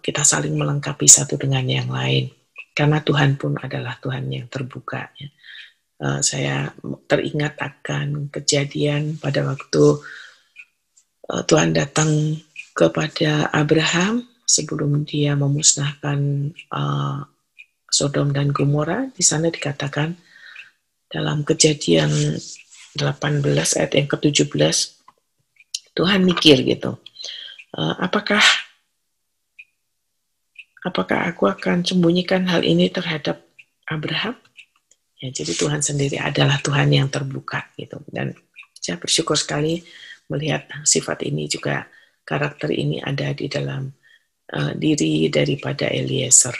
G: kita saling melengkapi satu dengan yang lain, karena Tuhan pun adalah Tuhan yang terbuka. Saya teringat akan kejadian pada waktu Tuhan datang kepada Abraham sebelum dia memusnahkan Sodom dan Gomora. Di sana dikatakan dalam Kejadian 18 ayat yang ke-17, Tuhan mikir gitu, apakah aku akan sembunyikan hal ini terhadap Abraham? Ya, jadi Tuhan sendiri adalah Tuhan yang terbuka gitu. Dan saya bersyukur sekali melihat sifat ini juga, karakter ini ada di dalam diri daripada Eliezer.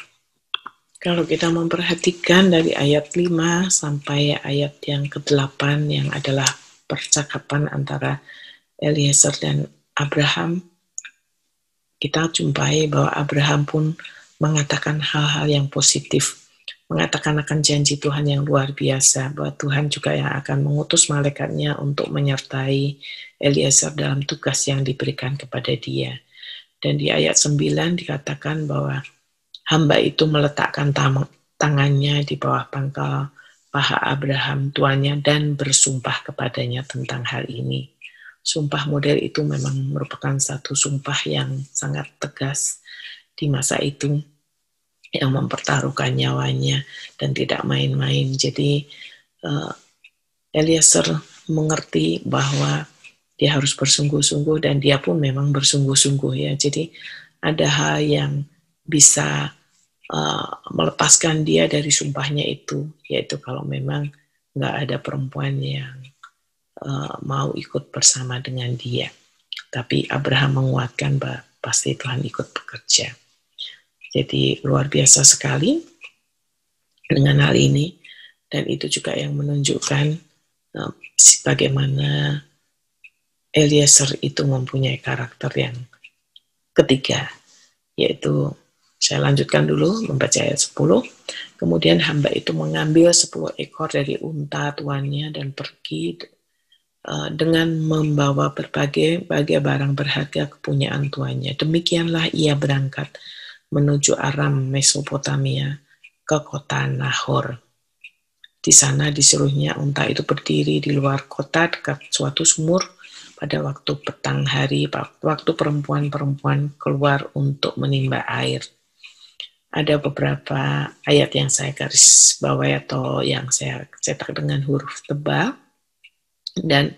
G: Kalau kita memperhatikan dari ayat 5 sampai ayat yang ke-8 yang adalah percakapan antara Eliezer dan Abraham, kita jumpai bahwa Abraham pun mengatakan hal-hal yang positif, mengatakan akan janji Tuhan yang luar biasa, bahwa Tuhan juga yang akan mengutus malaikatnya untuk menyertai Eliezer dalam tugas yang diberikan kepada dia. Dan di ayat 9 dikatakan bahwa hamba itu meletakkan tangannya di bawah pangkal paha Abraham tuannya dan bersumpah kepadanya tentang hal ini. Sumpah model itu memang merupakan satu sumpah yang sangat tegas di masa itu, yang mempertaruhkan nyawanya dan tidak main-main. Jadi Eliezer mengerti bahwa dia harus bersungguh-sungguh, dan dia pun memang bersungguh-sungguh ya. Jadi ada hal yang bisa melepaskan dia dari sumpahnya itu, yaitu kalau memang nggak ada perempuan yang mau ikut bersama dengan dia. Tapi Abraham menguatkan bahwa pasti Tuhan ikut bekerja. Jadi luar biasa sekali dengan hal ini, dan itu juga yang menunjukkan bagaimana Eliezer itu mempunyai karakter yang ketiga, yaitu saya lanjutkan dulu membaca ayat 10. Kemudian hamba itu mengambil 10 ekor dari unta tuannya dan pergi dengan membawa berbagai barang berharga kepunyaan tuannya. Demikianlah ia berangkat menuju Aram Mesopotamia ke kota Nahor. Di sana disuruhnya unta itu berdiri di luar kota dekat suatu sumur pada waktu petang hari, waktu perempuan-perempuan keluar untuk menimba air. Ada beberapa ayat yang saya garis bawahi atau yang saya cetak dengan huruf tebal, dan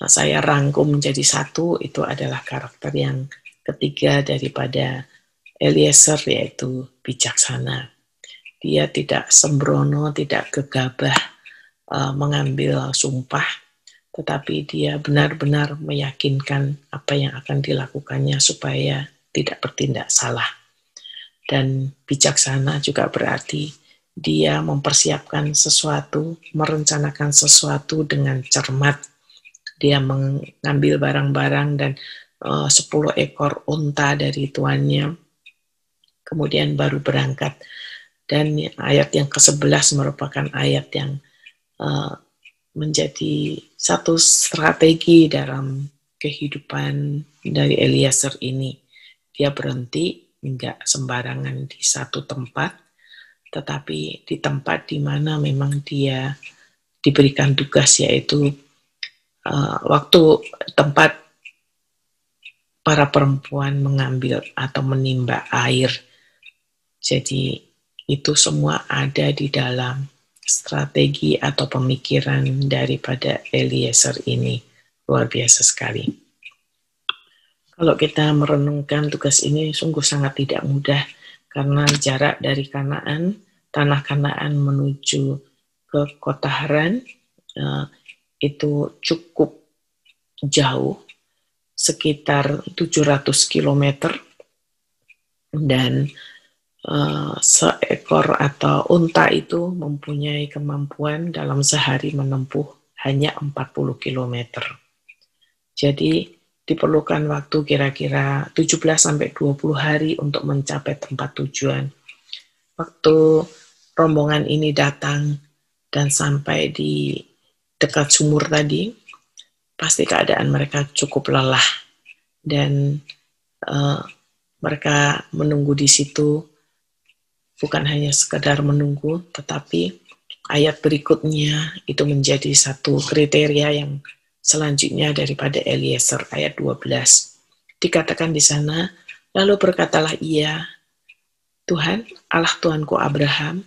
G: saya rangkum menjadi satu. Itu adalah karakter yang ketiga daripada Eliezer, yaitu bijaksana. Dia tidak sembrono, tidak gegabah mengambil sumpah, tetapi dia benar-benar meyakinkan apa yang akan dilakukannya supaya tidak bertindak salah. Dan bijaksana juga berarti dia mempersiapkan sesuatu, merencanakan sesuatu dengan cermat. Dia mengambil barang-barang dan 10 ekor unta dari tuannya, kemudian baru berangkat. Dan ayat yang ke-11 merupakan ayat yang menjadi satu strategi dalam kehidupan dari Eliezer ini. Dia berhenti, enggak sembarangan di satu tempat, tetapi di tempat di mana memang dia diberikan tugas, yaitu waktu tempat para perempuan mengambil atau menimba air. Jadi itu semua ada di dalam strategi atau pemikiran daripada Eliezer ini. Luar biasa sekali. Kalau kita merenungkan tugas ini sungguh sangat tidak mudah, karena jarak dari tanah Kanaan menuju ke kota Haran itu cukup jauh, sekitar 700 km, dan seekor atau unta itu mempunyai kemampuan dalam sehari menempuh hanya 40 km. Jadi diperlukan waktu kira-kira 17-20 hari untuk mencapai tempat tujuan. Waktu rombongan ini datang dan sampai di dekat sumur tadi, pasti keadaan mereka cukup lelah, dan mereka menunggu di situ. Bukan hanya sekedar menunggu, tetapi ayat berikutnya itu menjadi satu kriteria yang selanjutnya daripada Eliezer, ayat 12. Dikatakan di sana, lalu berkatalah ia, Tuhan, Allah Tuanku Abraham,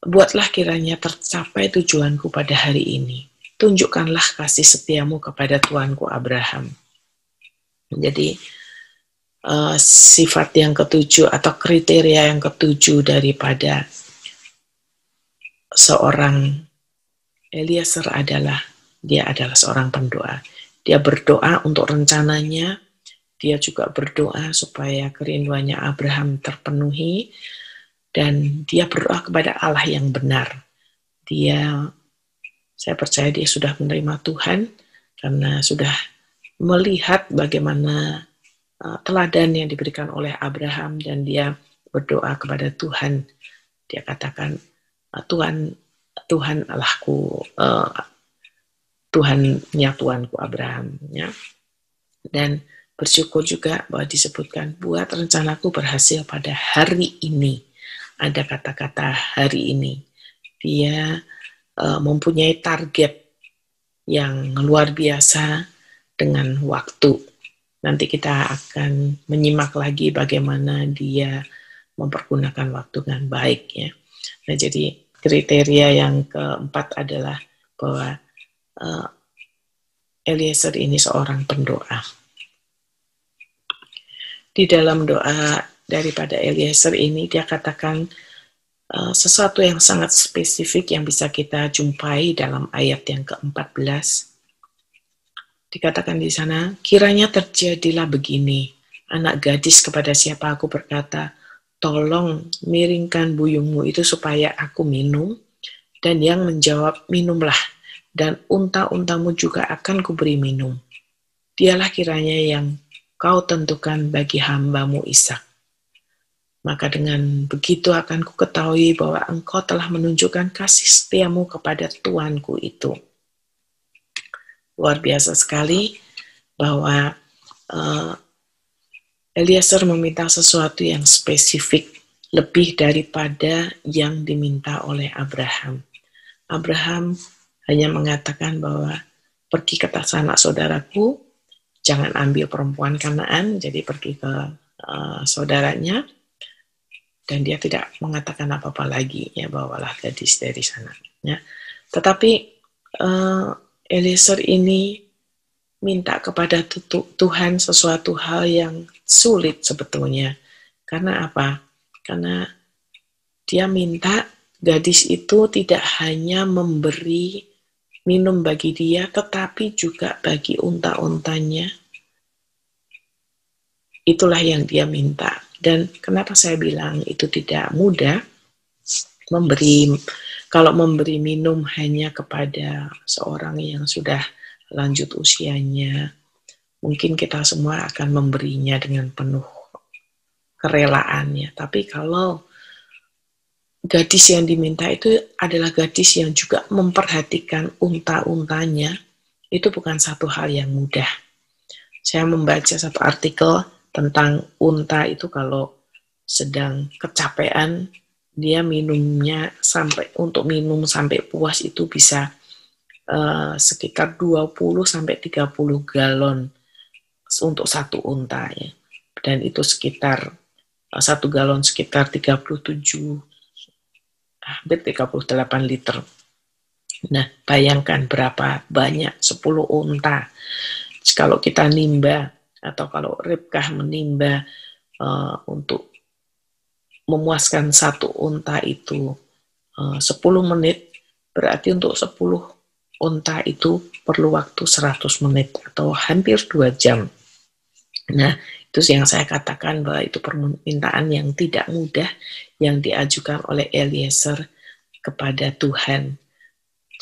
G: buatlah kiranya tercapai tujuanku pada hari ini. Tunjukkanlah kasih setiamu kepada Tuanku Abraham. Jadi, sifat yang ketujuh atau kriteria yang ketujuh daripada seorang Eliezer adalah dia adalah seorang pendoa. Dia berdoa untuk rencananya, dia juga berdoa supaya kerinduannya Abraham terpenuhi, dan dia berdoa kepada Allah yang benar. Saya percaya dia sudah menerima Tuhan karena sudah melihat bagaimana teladan yang diberikan oleh Abraham, dan dia berdoa kepada Tuhan. Dia katakan, Tuhan Allahku, Tuhannya Tuanku Abraham, ya. Dan bersyukur juga bahwa disebutkan, buat rencanaku berhasil pada hari ini. Ada kata-kata hari ini. Dia mempunyai target yang luar biasa dengan waktu. Nanti kita akan menyimak lagi bagaimana dia mempergunakan waktu dengan baik, ya. Nah, jadi kriteria yang keempat adalah bahwa Eliezer ini seorang pendoa. Di dalam doa daripada Eliezer ini, dia katakan sesuatu yang sangat spesifik yang bisa kita jumpai dalam ayat yang ke-14. Dikatakan di sana, kiranya terjadilah begini, anak gadis kepada siapa aku berkata, tolong miringkan buyungmu itu supaya aku minum, dan yang menjawab, minumlah, dan unta-untamu juga akan kuberi minum. Dialah kiranya yang kau tentukan bagi hambamu Ishak. Maka dengan begitu akan ku ketahui bahwa engkau telah menunjukkan kasih setiamu kepada tuanku itu. Luar biasa sekali bahwa Eliezer meminta sesuatu yang spesifik lebih daripada yang diminta oleh Abraham. Abraham hanya mengatakan bahwa pergi ke sanak saudaraku, jangan ambil perempuan Kanaan, jadi pergi ke saudaranya, dan dia tidak mengatakan apa-apa lagi, ya, bawalah gadis dari sana. Ya. Tetapi Eliezer ini minta kepada Tuhan sesuatu hal yang sulit sebetulnya. Karena apa? Karena dia minta gadis itu tidak hanya memberi minum bagi dia, tetapi juga bagi unta-untanya. Itulah yang dia minta. Dan kenapa saya bilang itu tidak mudah? Kalau memberi minum hanya kepada seorang yang sudah lanjut usianya, mungkin kita semua akan memberinya dengan penuh kerelaannya. Tapi kalau gadis yang diminta itu adalah gadis yang juga memperhatikan unta-untanya, itu bukan satu hal yang mudah. Saya membaca satu artikel tentang unta itu kalau sedang kecapean, dia untuk minum sampai puas itu bisa sekitar 20-30 galon untuk satu unta, ya. Dan itu sekitar 1 galon sekitar hampir 38 liter. Nah, bayangkan berapa banyak 10 unta. Kalau kita nimba atau kalau Ribkah menimba untuk memuaskan satu unta itu 10 menit, berarti untuk 10 unta itu perlu waktu 100 menit atau hampir 2 jam. Nah, itu yang saya katakan bahwa itu permintaan yang tidak mudah yang diajukan oleh Eliezer kepada Tuhan.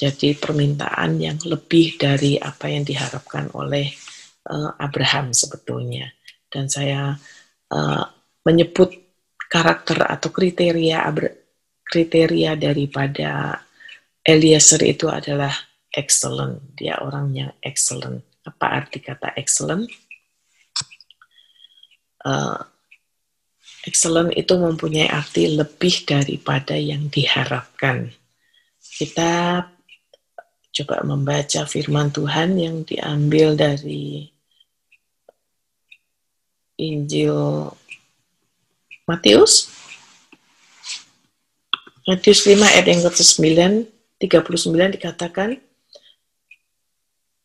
G: Jadi permintaan yang lebih dari apa yang diharapkan oleh Abraham sebetulnya. Dan saya menyebut karakter atau kriteria daripada Eliezer itu adalah excellent. Dia orang yang excellent. Apa arti kata excellent? Excellent itu mempunyai arti lebih daripada yang diharapkan. Kita coba membaca firman Tuhan yang diambil dari Injil Matius 5 ayat yang ke-9, 39 dikatakan,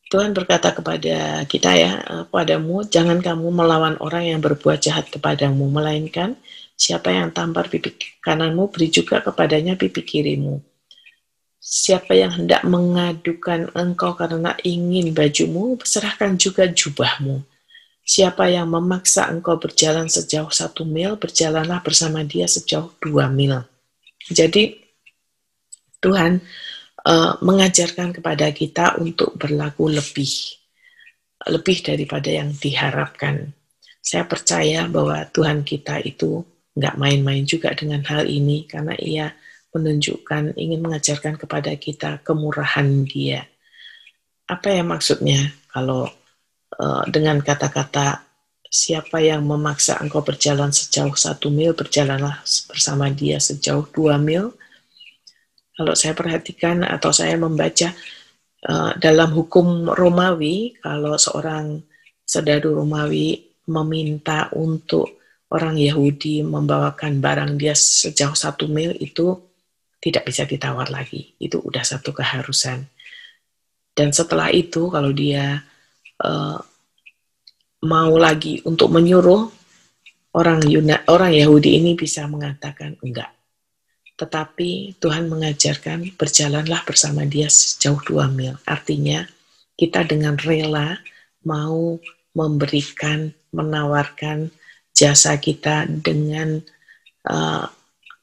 G: Tuhan berkata kepada kita, ya, padamu, jangan kamu melawan orang yang berbuat jahat kepadamu, melainkan siapa yang tampar pipi kananmu, beri juga kepadanya pipi kirimu. Siapa yang hendak mengadukan engkau karena ingin bajumu, serahkan juga jubahmu. Siapa yang memaksa engkau berjalan sejauh 1 mil, berjalanlah bersama dia sejauh 2 mil. Jadi Tuhan mengajarkan kepada kita untuk berlaku lebih daripada yang diharapkan. Saya percaya bahwa Tuhan kita itu nggak main-main juga dengan hal ini, karena ia menunjukkan, ingin mengajarkan kepada kita kemurahan Dia. Apa ya maksudnya? Kalau dengan kata-kata, siapa yang memaksa engkau berjalan sejauh 1 mil, berjalanlah bersama dia sejauh 2 mil. Kalau saya perhatikan atau saya membaca dalam hukum Romawi, kalau seorang serdadu Romawi meminta untuk orang Yahudi membawakan barang dia sejauh 1 mil, itu tidak bisa ditawar lagi. Itu udah satu keharusan. Dan setelah itu kalau dia mau lagi untuk menyuruh, orang Yahudi ini bisa mengatakan enggak. Tetapi Tuhan mengajarkan berjalanlah bersama dia sejauh 2 mil. Artinya kita dengan rela mau memberikan, menawarkan jasa kita dengan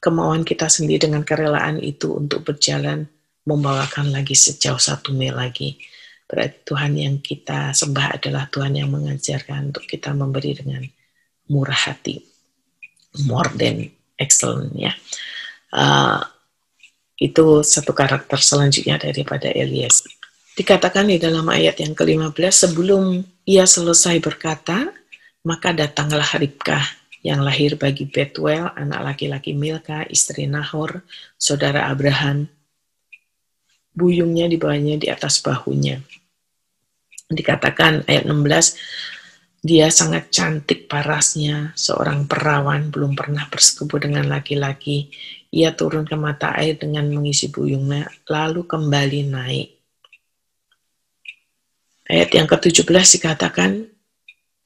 G: kemauan kita sendiri, dengan kerelaan itu untuk berjalan, membawakan lagi sejauh 1 mil lagi. Berarti Tuhan yang kita sembah adalah Tuhan yang mengajarkan untuk kita memberi dengan murah hati, more than excellent ya. Itu satu karakter selanjutnya daripada Eliezer. Dikatakan di dalam ayat yang ke-15, sebelum ia selesai berkata, maka datanglah Ribkah yang lahir bagi Betuel, anak laki-laki Milka, istri Nahor, saudara Abraham. Buyungnya dibawanya di atas bahunya. Dikatakan ayat 16, dia sangat cantik parasnya, seorang perawan, belum pernah bersetubuh dengan laki-laki. Ia turun ke mata air dengan mengisi buyungnya, lalu kembali naik. Ayat yang ke-17 dikatakan,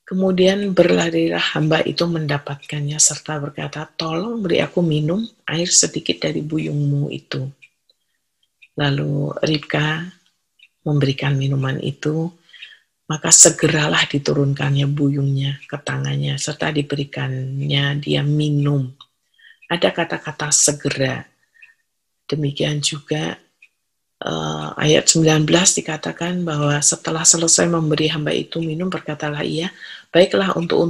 G: kemudian berlarilah hamba itu mendapatkannya, serta berkata, tolong beri aku minum air sedikit dari buyungmu itu. Lalu Ribka memberikan minuman itu, maka segeralah diturunkannya buyungnya ke tangannya, serta diberikannya dia minum. Ada kata-kata segera. Demikian juga ayat 19 dikatakan bahwa setelah selesai memberi hamba itu minum, berkatalah ia, baiklah untuk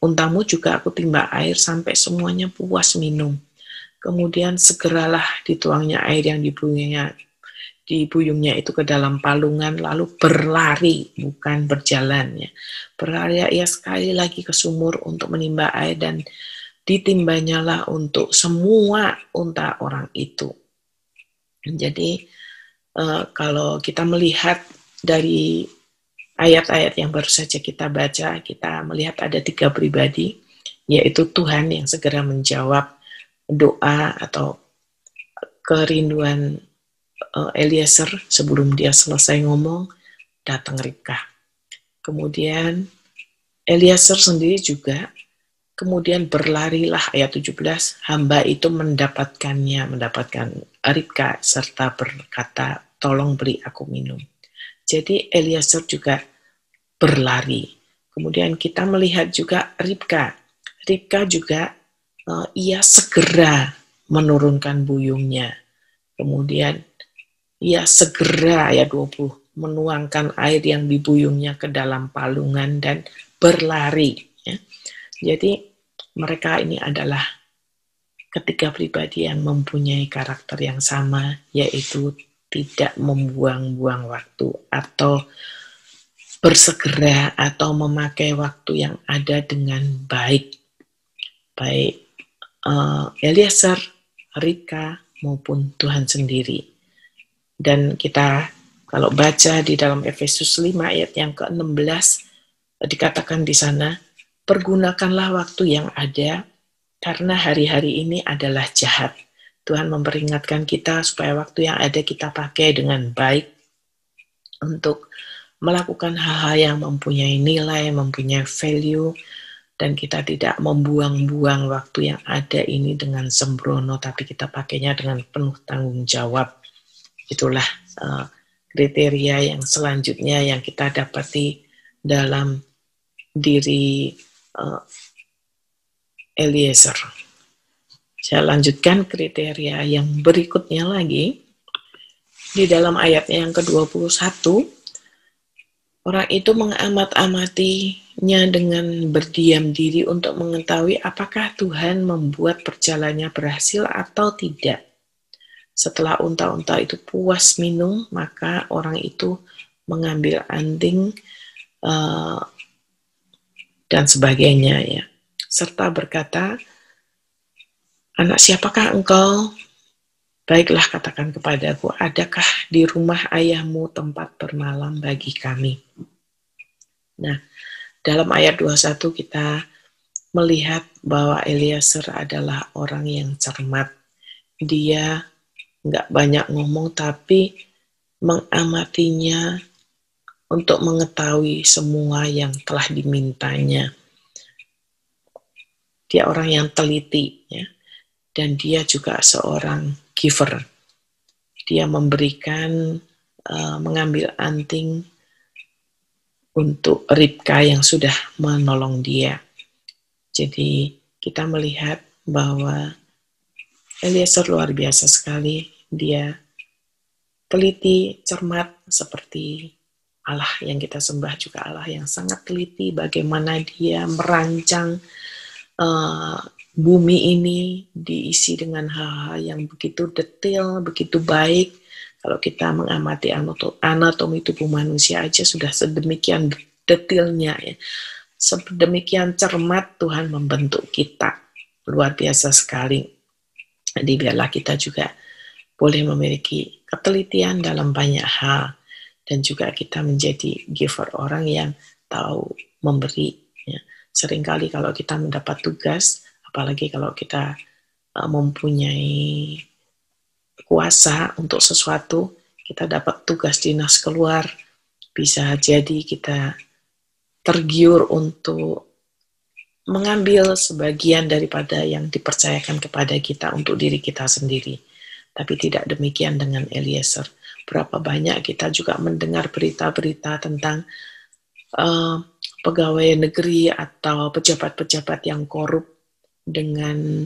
G: untamu juga aku timba air sampai semuanya puas minum. Kemudian segeralah dituangnya air yang di buyungnya itu ke dalam palungan, lalu berlari, bukan berjalan ya. Berlari ia sekali lagi ke sumur untuk menimba air, dan ditimbanyalah untuk semua unta orang itu. Jadi kalau kita melihat dari ayat-ayat yang baru saja kita baca, kita melihat ada 3 pribadi, yaitu Tuhan yang segera menjawab doa atau kerinduan Eliezer sebelum dia selesai ngomong, datang Ribkah. Kemudian Eliezer sendiri juga, kemudian berlarilah ayat 17, hamba itu mendapatkan Ribkah serta berkata, tolong beri aku minum. Jadi Eliezer juga berlari. Kemudian kita melihat juga Ribkah juga ia segera menurunkan buyungnya. Kemudian ia segera, ayat 20, menuangkan air yang di buyungnya ke dalam palungan dan berlari. Ya. Jadi mereka ini adalah ketiga pribadi yang mempunyai karakter yang sama, yaitu tidak membuang-buang waktu atau bersegera atau memakai waktu yang ada dengan baik. Baik Eliezer, Ribkah, maupun Tuhan sendiri. Dan kita kalau baca di dalam Efesus 5 ayat yang ke-16, dikatakan di sana, pergunakanlah waktu yang ada, karena hari-hari ini adalah jahat. Tuhan memperingatkan kita supaya waktu yang ada kita pakai dengan baik untuk melakukan hal-hal yang mempunyai nilai, mempunyai value, dan kita tidak membuang-buang waktu yang ada ini dengan sembrono, tapi kita pakainya dengan penuh tanggung jawab. Itulah kriteria yang selanjutnya yang kita dapati dalam diri Eliezer. Saya lanjutkan kriteria yang berikutnya lagi. Di dalam ayatnya yang ke-21, orang itu mengamat-amati hanya dengan berdiam diri untuk mengetahui apakah Tuhan membuat perjalanannya berhasil atau tidak. Setelah unta-unta itu puas minum, maka orang itu mengambil anting dan sebagainya, ya, serta berkata, "Anak siapakah engkau? Baiklah, katakan kepadaku, adakah di rumah ayahmu tempat bermalam bagi kami?" Nah, dalam ayat 21 kita melihat bahwa Eliezer adalah orang yang cermat. Dia nggak banyak ngomong, tapi mengamatinya untuk mengetahui semua yang telah dimintanya. Dia orang yang teliti, ya, dan dia juga seorang giver. Dia memberikan, mengambil anting untuk Ribka yang sudah menolong dia. Jadi kita melihat bahwa Eliezer luar biasa sekali. Dia teliti, cermat, seperti Allah yang kita sembah juga Allah yang sangat teliti bagaimana dia merancang bumi ini diisi dengan hal-hal yang begitu detail, begitu baik. Kalau kita mengamati anatomi tubuh manusia aja sudah sedemikian detailnya, ya. Sedemikian cermat Tuhan membentuk kita. Luar biasa sekali. Jadi biarlah kita juga boleh memiliki ketelitian dalam banyak hal. Dan juga kita menjadi giver, orang yang tahu memberi. Ya. Seringkali kalau kita mendapat tugas, apalagi kalau kita mempunyai kuasa untuk sesuatu, kita dapat tugas dinas keluar, bisa jadi kita tergiur untuk mengambil sebagian daripada yang dipercayakan kepada kita untuk diri kita sendiri. Tapi tidak demikian dengan Eliezer. Berapa banyak kita juga mendengar berita-berita tentang pegawai negeri atau pejabat-pejabat yang korup dengan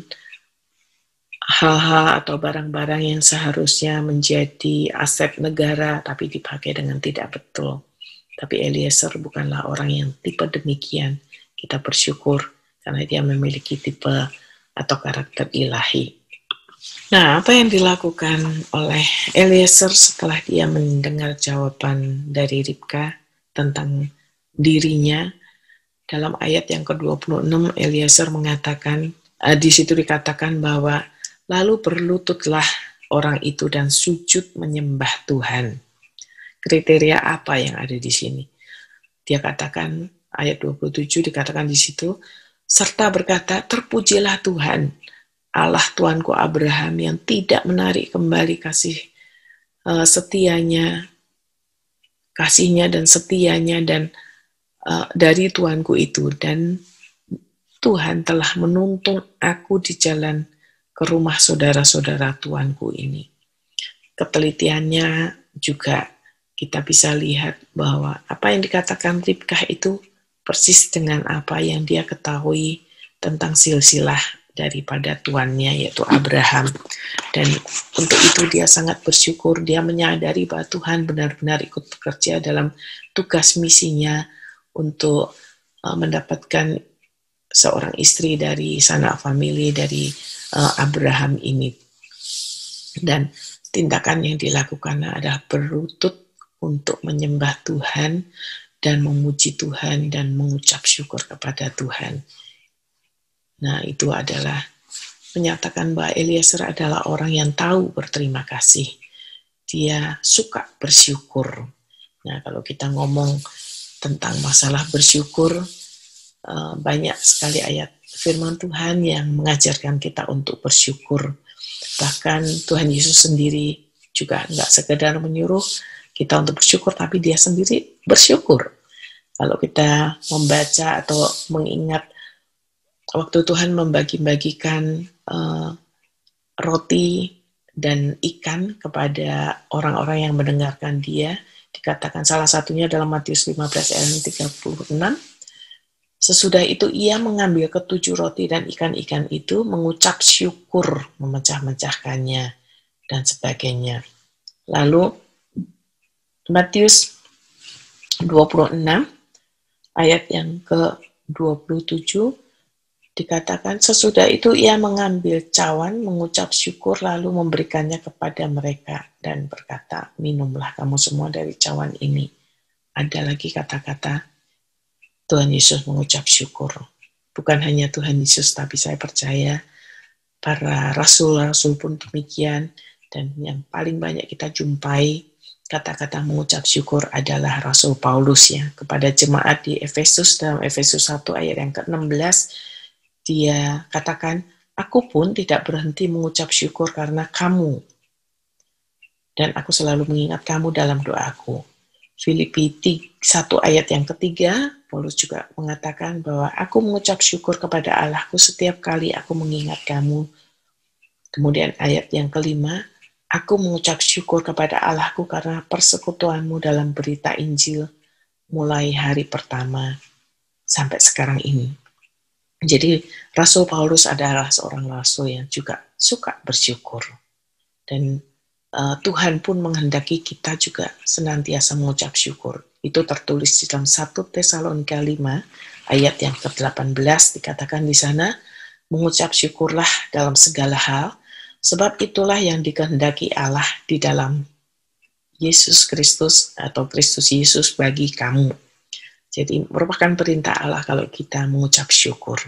G: hal-hal atau barang-barang yang seharusnya menjadi aset negara, tapi dipakai dengan tidak betul. Tapi Eliezer bukanlah orang yang tipe demikian. Kita bersyukur karena dia memiliki tipe atau karakter ilahi. Nah, apa yang dilakukan oleh Eliezer setelah dia mendengar jawaban dari Ribka tentang dirinya? Dalam ayat yang ke-26, Eliezer mengatakan, di situ dikatakan bahwa lalu berlututlah orang itu dan sujud menyembah Tuhan. Kriteria apa yang ada di sini? Dia katakan, ayat 27 dikatakan di situ, serta berkata, terpujilah Tuhan, Allah Tuanku Abraham yang tidak menarik kembali kasihnya dan setianya dan dari Tuanku itu, dan Tuhan telah menuntun aku di jalan ke rumah saudara-saudara Tuanku ini. Ketelitiannya juga kita bisa lihat bahwa apa yang dikatakan Ribkah itu persis dengan apa yang dia ketahui tentang silsilah daripada tuannya, yaitu Abraham. Dan untuk itu dia sangat bersyukur, dia menyadari bahwa Tuhan benar-benar ikut bekerja dalam tugas misinya untuk mendapatkan seorang istri dari sanak famili dari Abraham ini. Dan tindakan yang dilakukan adalah berlutut untuk menyembah Tuhan dan memuji Tuhan dan mengucap syukur kepada Tuhan. Nah, itu adalah menyatakan bahwa Eliezer adalah orang yang tahu berterima kasih. Dia suka bersyukur. Nah, kalau kita ngomong tentang masalah bersyukur, banyak sekali ayat firman Tuhan yang mengajarkan kita untuk bersyukur. Bahkan Tuhan Yesus sendiri juga enggak sekedar menyuruh kita untuk bersyukur, tapi dia sendiri bersyukur. Kalau kita membaca atau mengingat waktu Tuhan membagi-bagikan roti dan ikan kepada orang-orang yang mendengarkan dia, dikatakan salah satunya dalam Matius 15 ayat 36, sesudah itu ia mengambil ketujuh roti dan ikan-ikan itu, mengucap syukur, memecah-mecahkannya, dan sebagainya. Lalu Matius 26 ayat yang ke-27 dikatakan, sesudah itu ia mengambil cawan, mengucap syukur, lalu memberikannya kepada mereka dan berkata, minumlah kamu semua dari cawan ini. Ada lagi kata-kata Tuhan Yesus mengucap syukur. Bukan hanya Tuhan Yesus, tapi saya percaya para rasul-rasul pun demikian. Dan yang paling banyak kita jumpai kata-kata mengucap syukur adalah Rasul Paulus ya, kepada jemaat di Efesus, dalam Efesus 1 ayat yang ke-16, dia katakan, aku pun tidak berhenti mengucap syukur karena kamu, dan aku selalu mengingat kamu dalam doaku. Filipi 1 ayat yang ketiga, Paulus juga mengatakan bahwa aku mengucap syukur kepada Allahku setiap kali aku mengingat kamu. Kemudian ayat yang kelima, aku mengucap syukur kepada Allahku karena persekutuanmu dalam berita Injil mulai hari pertama sampai sekarang ini. Jadi Rasul Paulus adalah seorang rasul yang juga suka bersyukur. Dan Tuhan pun menghendaki kita juga senantiasa mengucap syukur. Itu tertulis di dalam 1 Tesalonika 5 ayat yang ke-18 dikatakan di sana, mengucap syukurlah dalam segala hal, sebab itulah yang dikehendaki Allah di dalam Yesus Kristus atau Kristus Yesus bagi kamu. Jadi merupakan perintah Allah kalau kita mengucap syukur.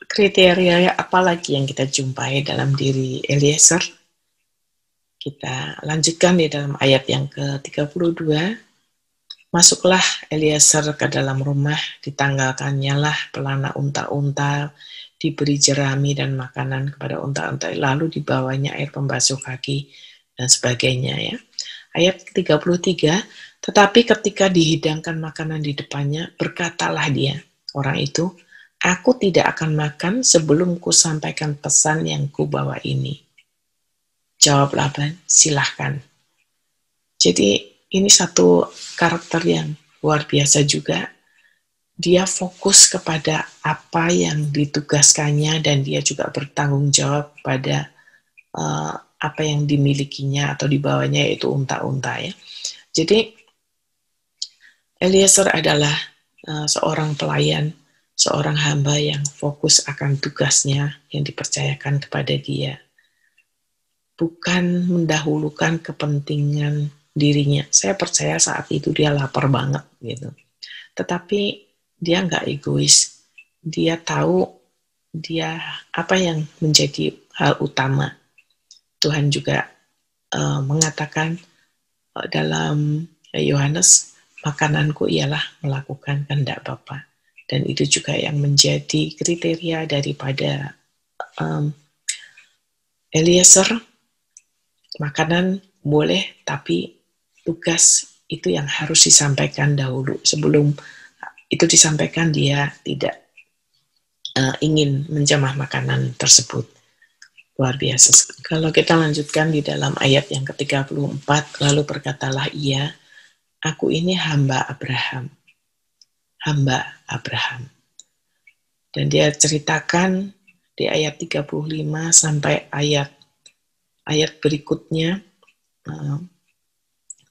G: Kriteria apa lagi yang kita jumpai dalam diri Eliezer? Kita lanjutkan di dalam ayat yang ke-32. Masuklah Eliezer ke dalam rumah, ditanggalkannya lah pelana unta-unta, diberi jerami dan makanan kepada unta-unta, lalu dibawanya air pembasuh kaki dan sebagainya ya. Ayat ke-33, tetapi ketika dihidangkan makanan di depannya, berkatalah dia, orang itu, aku tidak akan makan sebelum ku sampaikan pesan yang ku bawa ini. Jawab Laban, silahkan. Jadi ini satu karakter yang luar biasa juga. Dia fokus kepada apa yang ditugaskannya dan dia juga bertanggung jawab pada apa yang dimilikinya atau dibawanya, yaitu unta-unta ya. Jadi Eliezer adalah seorang pelayan, seorang hamba yang fokus akan tugasnya yang dipercayakan kepada dia. Bukan mendahulukan kepentingan dirinya. Saya percaya saat itu dia lapar banget gitu. Tetapi dia nggak egois. Dia tahu dia apa yang menjadi hal utama. Tuhan juga mengatakan dalam Yohanes, makananku ialah melakukan kehendak Bapa. Dan itu juga yang menjadi kriteria daripada Eliezer. Makanan boleh, tapi tugas itu yang harus disampaikan dahulu. Sebelum itu disampaikan, dia tidak ingin menjamah makanan tersebut. Luar biasa. Kalau kita lanjutkan di dalam ayat yang ke-34, lalu berkatalah ia, aku ini hamba Abraham. Hamba Abraham. Dan dia ceritakan di ayat 35 sampai ayat berikutnya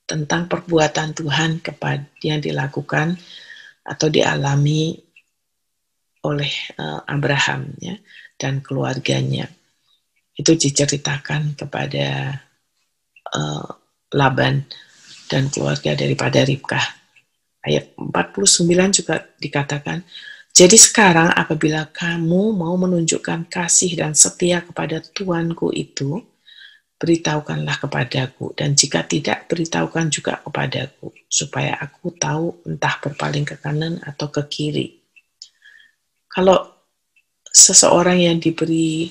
G: tentang perbuatan Tuhan kepada yang dilakukan atau dialami oleh Abraham ya, dan keluarganya. Itu diceritakan kepada Laban dan keluarga daripada Ribkah. Ayat 49 juga dikatakan, jadi sekarang apabila kamu mau menunjukkan kasih dan setia kepada tuanku itu, beritahukanlah kepadaku, dan jika tidak, beritahukan juga kepadaku, supaya aku tahu entah berpaling ke kanan atau ke kiri. Kalau seseorang yang diberi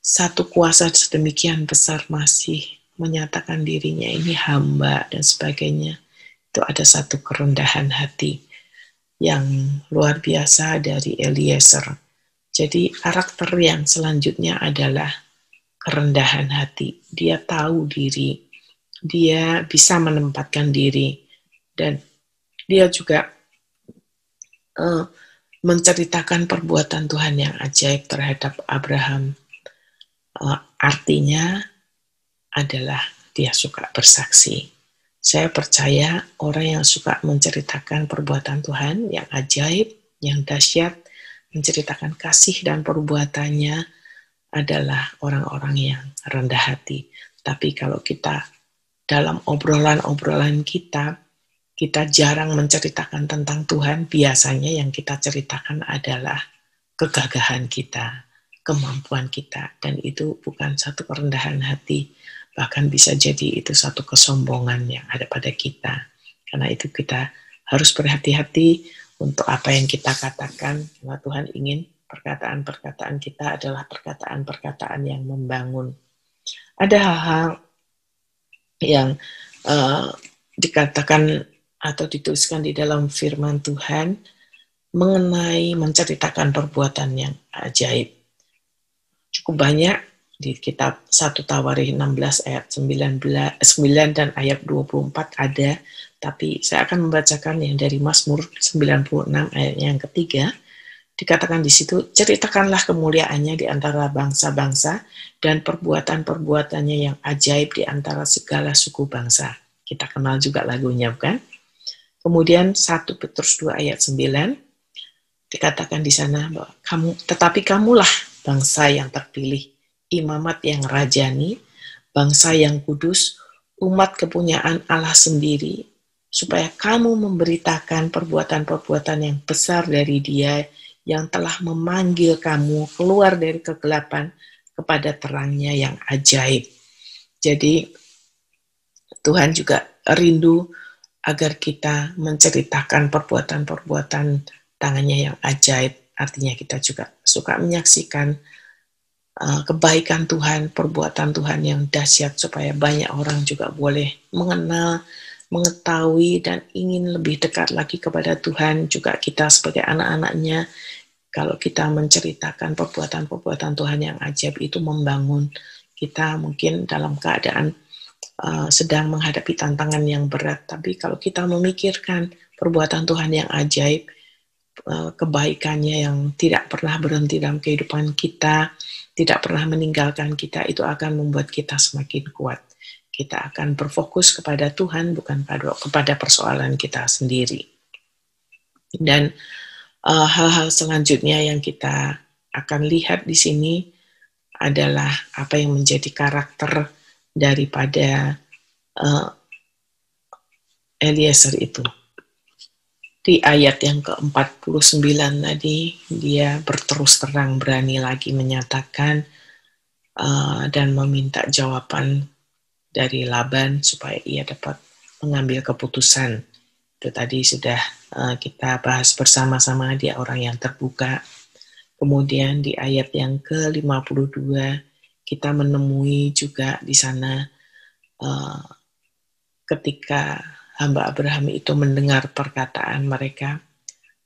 G: satu kuasa sedemikian besar masih menyatakan dirinya ini hamba dan sebagainya, itu ada satu kerendahan hati yang luar biasa dari Eliezer. Jadi karakter yang selanjutnya adalah kerendahan hati. Dia tahu diri, dia bisa menempatkan diri, dan dia juga menceritakan perbuatan Tuhan yang ajaib terhadap Abraham. Artinya adalah dia suka bersaksi. Saya percaya orang yang suka menceritakan perbuatan Tuhan yang ajaib, yang dahsyat, menceritakan kasih dan perbuatannya adalah orang-orang yang rendah hati. Tapi kalau kita dalam obrolan-obrolan kita jarang menceritakan tentang Tuhan, biasanya yang kita ceritakan adalah kegagahan kita, kemampuan kita, dan itu bukan satu kerendahan hati, bahkan bisa jadi itu satu kesombongan yang ada pada kita. Karena itu kita harus berhati-hati untuk apa yang kita katakan, karena Tuhan ingin perkataan-perkataan kita adalah perkataan-perkataan yang membangun. Ada hal-hal yang dikatakan atau dituliskan di dalam firman Tuhan mengenai menceritakan perbuatan yang ajaib. Cukup banyak di kitab 1 Tawarikh 16 ayat 9 dan ayat 24 ada, tapi saya akan membacakan yang dari Mazmur 96 ayat yang ketiga. Dikatakan di situ, ceritakanlah kemuliaannya di antara bangsa-bangsa dan perbuatan-perbuatannya yang ajaib di antara segala suku bangsa. Kita kenal juga lagunya, bukan? Kemudian 1 Petrus 2 ayat 9, dikatakan di sana bahwa tetapi kamulah bangsa yang terpilih, imamat yang rajani, bangsa yang kudus, umat kepunyaan Allah sendiri, supaya kamu memberitakan perbuatan-perbuatan yang besar dari Dia yang telah memanggil kamu keluar dari kegelapan kepada terangnya yang ajaib. Jadi Tuhan juga rindu agar kita menceritakan perbuatan-perbuatan tangannya yang ajaib. Artinya kita juga suka menyaksikan kebaikan Tuhan, perbuatan Tuhan yang dahsyat, supaya banyak orang juga boleh mengenal, mengetahui, dan ingin lebih dekat lagi kepada Tuhan. Juga kita sebagai anak-anaknya, kalau kita menceritakan perbuatan-perbuatan Tuhan yang ajaib, itu membangun kita. Mungkin dalam keadaan sedang menghadapi tantangan yang berat, tapi kalau kita memikirkan perbuatan Tuhan yang ajaib, kebaikannya yang tidak pernah berhenti dalam kehidupan kita, tidak pernah meninggalkan kita, itu akan membuat kita semakin kuat. Kita akan berfokus kepada Tuhan, bukan kepada persoalan kita sendiri. Dan hal-hal selanjutnya yang kita akan lihat di sini adalah apa yang menjadi karakter daripada Eliezer itu. Di ayat yang ke-49 tadi, dia berterus terang berani lagi menyatakan dan meminta jawaban dari Laban supaya ia dapat mengambil keputusan. Itu tadi sudah kita bahas bersama-sama, dia orang yang terbuka. Kemudian di ayat yang ke-52 kita menemui juga di sana ketika hamba Abraham itu mendengar perkataan mereka,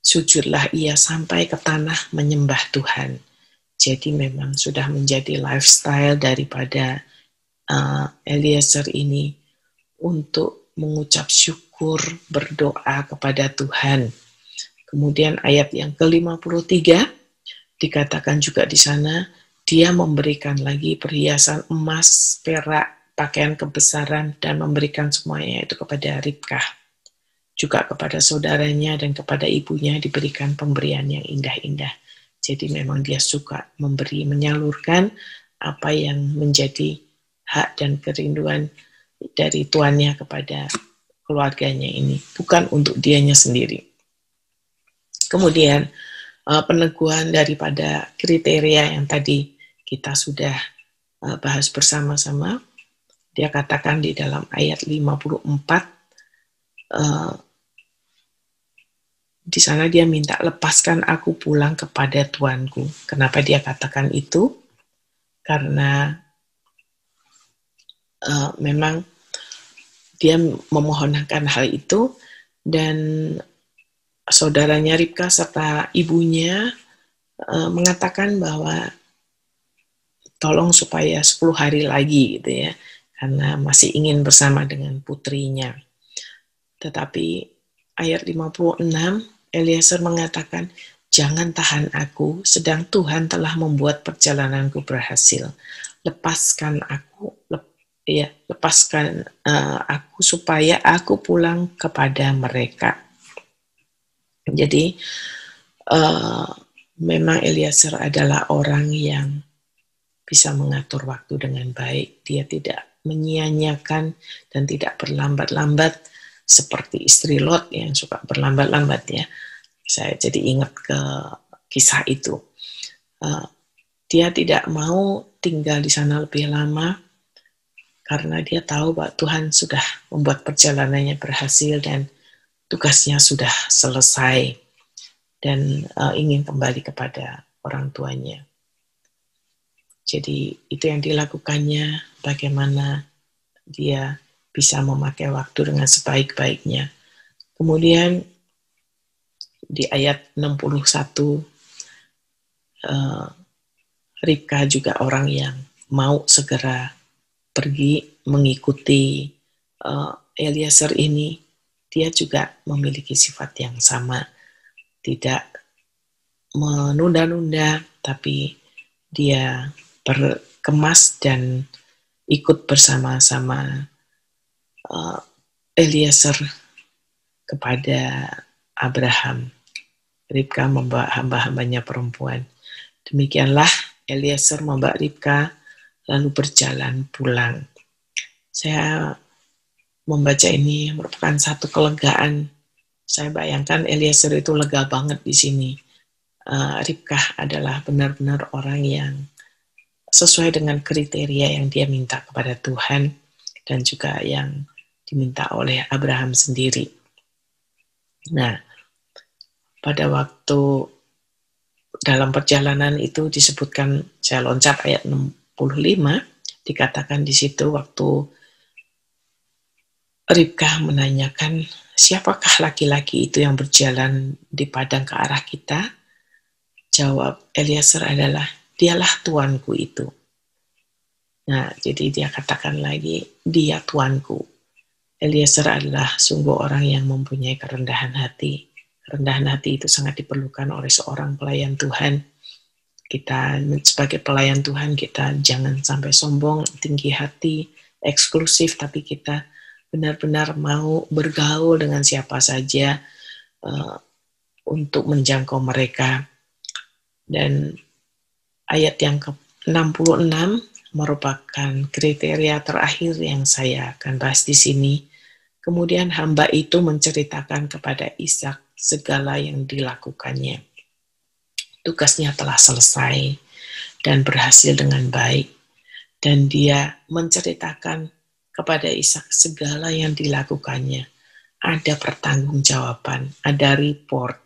G: sujudlah ia sampai ke tanah menyembah Tuhan. Jadi memang sudah menjadi lifestyle daripada Eliezer ini untuk mengucap syukur, berdoa kepada Tuhan. Kemudian ayat yang ke-53 dikatakan juga di sana, dia memberikan lagi perhiasan emas, perak, pakaian kebesaran, dan memberikan semuanya itu kepada Ribkah. Juga kepada saudaranya dan kepada ibunya diberikan pemberian yang indah-indah. Jadi memang dia suka memberi, menyalurkan apa yang menjadi hak dan kerinduan dari tuannya kepada keluarganya ini, bukan untuk dianya sendiri. Kemudian peneguhan daripada kriteria yang tadi kita sudah bahas bersama-sama, dia katakan di dalam ayat 54, di sana dia minta, lepaskan aku pulang kepada tuanku. Kenapa dia katakan itu? Karena memang dia memohonkan hal itu, dan saudaranya Ribkah serta ibunya mengatakan bahwa tolong supaya 10 hari lagi gitu ya, karena masih ingin bersama dengan putrinya. Tetapi ayat 56, Eliezer mengatakan, jangan tahan aku, sedang Tuhan telah membuat perjalananku berhasil. Lepaskan aku, lepaskan aku supaya aku pulang kepada mereka. Jadi memang Eliezer adalah orang yang bisa mengatur waktu dengan baik. Dia tidak menyia-nyiakan dan tidak berlambat-lambat seperti istri Lot yang suka berlambat-lambat ya. Saya jadi ingat ke kisah itu. Dia tidak mau tinggal di sana lebih lama karena dia tahu bahwa Tuhan sudah membuat perjalanannya berhasil dan tugasnya sudah selesai dan ingin kembali kepada orang tuanya. Jadi itu yang dilakukannya, bagaimana dia bisa memakai waktu dengan sebaik-baiknya. Kemudian di ayat 61, Ribka juga orang yang mau segera pergi mengikuti Eliezer ini. Dia juga memiliki sifat yang sama, tidak menunda-nunda, tapi dia berkemas dan ikut bersama-sama Eliezer kepada Abraham. Ribka membawa hamba-hambanya perempuan. Demikianlah Eliezer membawa Ribka lalu berjalan pulang. Saya membaca ini merupakan satu kelegaan. Saya bayangkan Eliezer itu lega banget di sini. Ribka adalah benar-benar orang yang sesuai dengan kriteria yang dia minta kepada Tuhan dan juga yang diminta oleh Abraham sendiri. Nah, pada waktu dalam perjalanan itu disebutkan, saya loncat ayat 65, dikatakan di situ waktu Ribka menanyakan, siapakah laki-laki itu yang berjalan di padang ke arah kita? Jawab Eliezer adalah, dialah tuanku itu. Nah, jadi dia katakan lagi, dia tuanku. Eliezer adalah sungguh orang yang mempunyai kerendahan hati. Kerendahan hati itu sangat diperlukan oleh seorang pelayan Tuhan. Kita sebagai pelayan Tuhan, kita jangan sampai sombong, tinggi hati, eksklusif, tapi kita benar-benar mau bergaul dengan siapa saja untuk menjangkau mereka. Dan ayat yang ke-66 merupakan kriteria terakhir yang saya akan bahas di sini. Kemudian hamba itu menceritakan kepada Ishak segala yang dilakukannya. Tugasnya telah selesai dan berhasil dengan baik. Dan dia menceritakan kepada Ishak segala yang dilakukannya. Ada pertanggungjawaban, ada report.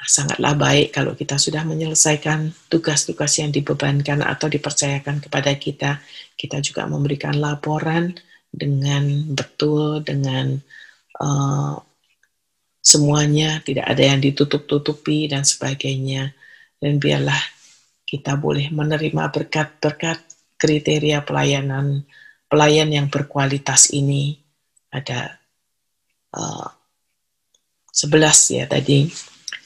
G: Sangatlah baik kalau kita sudah menyelesaikan tugas-tugas yang dibebankan atau dipercayakan kepada kita. Kita juga memberikan laporan dengan betul, dengan semuanya, tidak ada yang ditutup-tutupi dan sebagainya. Dan biarlah kita boleh menerima berkat-berkat kriteria pelayan yang berkualitas ini. Ada 11 ya tadi,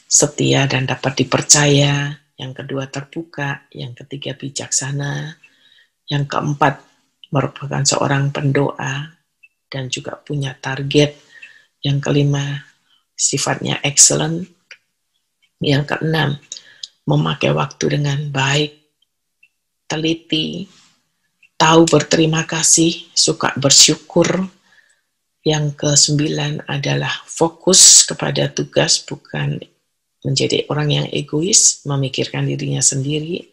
G: setia dan dapat dipercaya, yang kedua terbuka, yang ketiga bijaksana, yang keempat merupakan seorang pendoa dan juga punya target, yang kelima sifatnya excellent, yang keenam memakai waktu dengan baik, teliti, tahu berterima kasih, suka bersyukur. Yang ke-9 adalah fokus kepada tugas, bukan menjadi orang yang egois, memikirkan dirinya sendiri.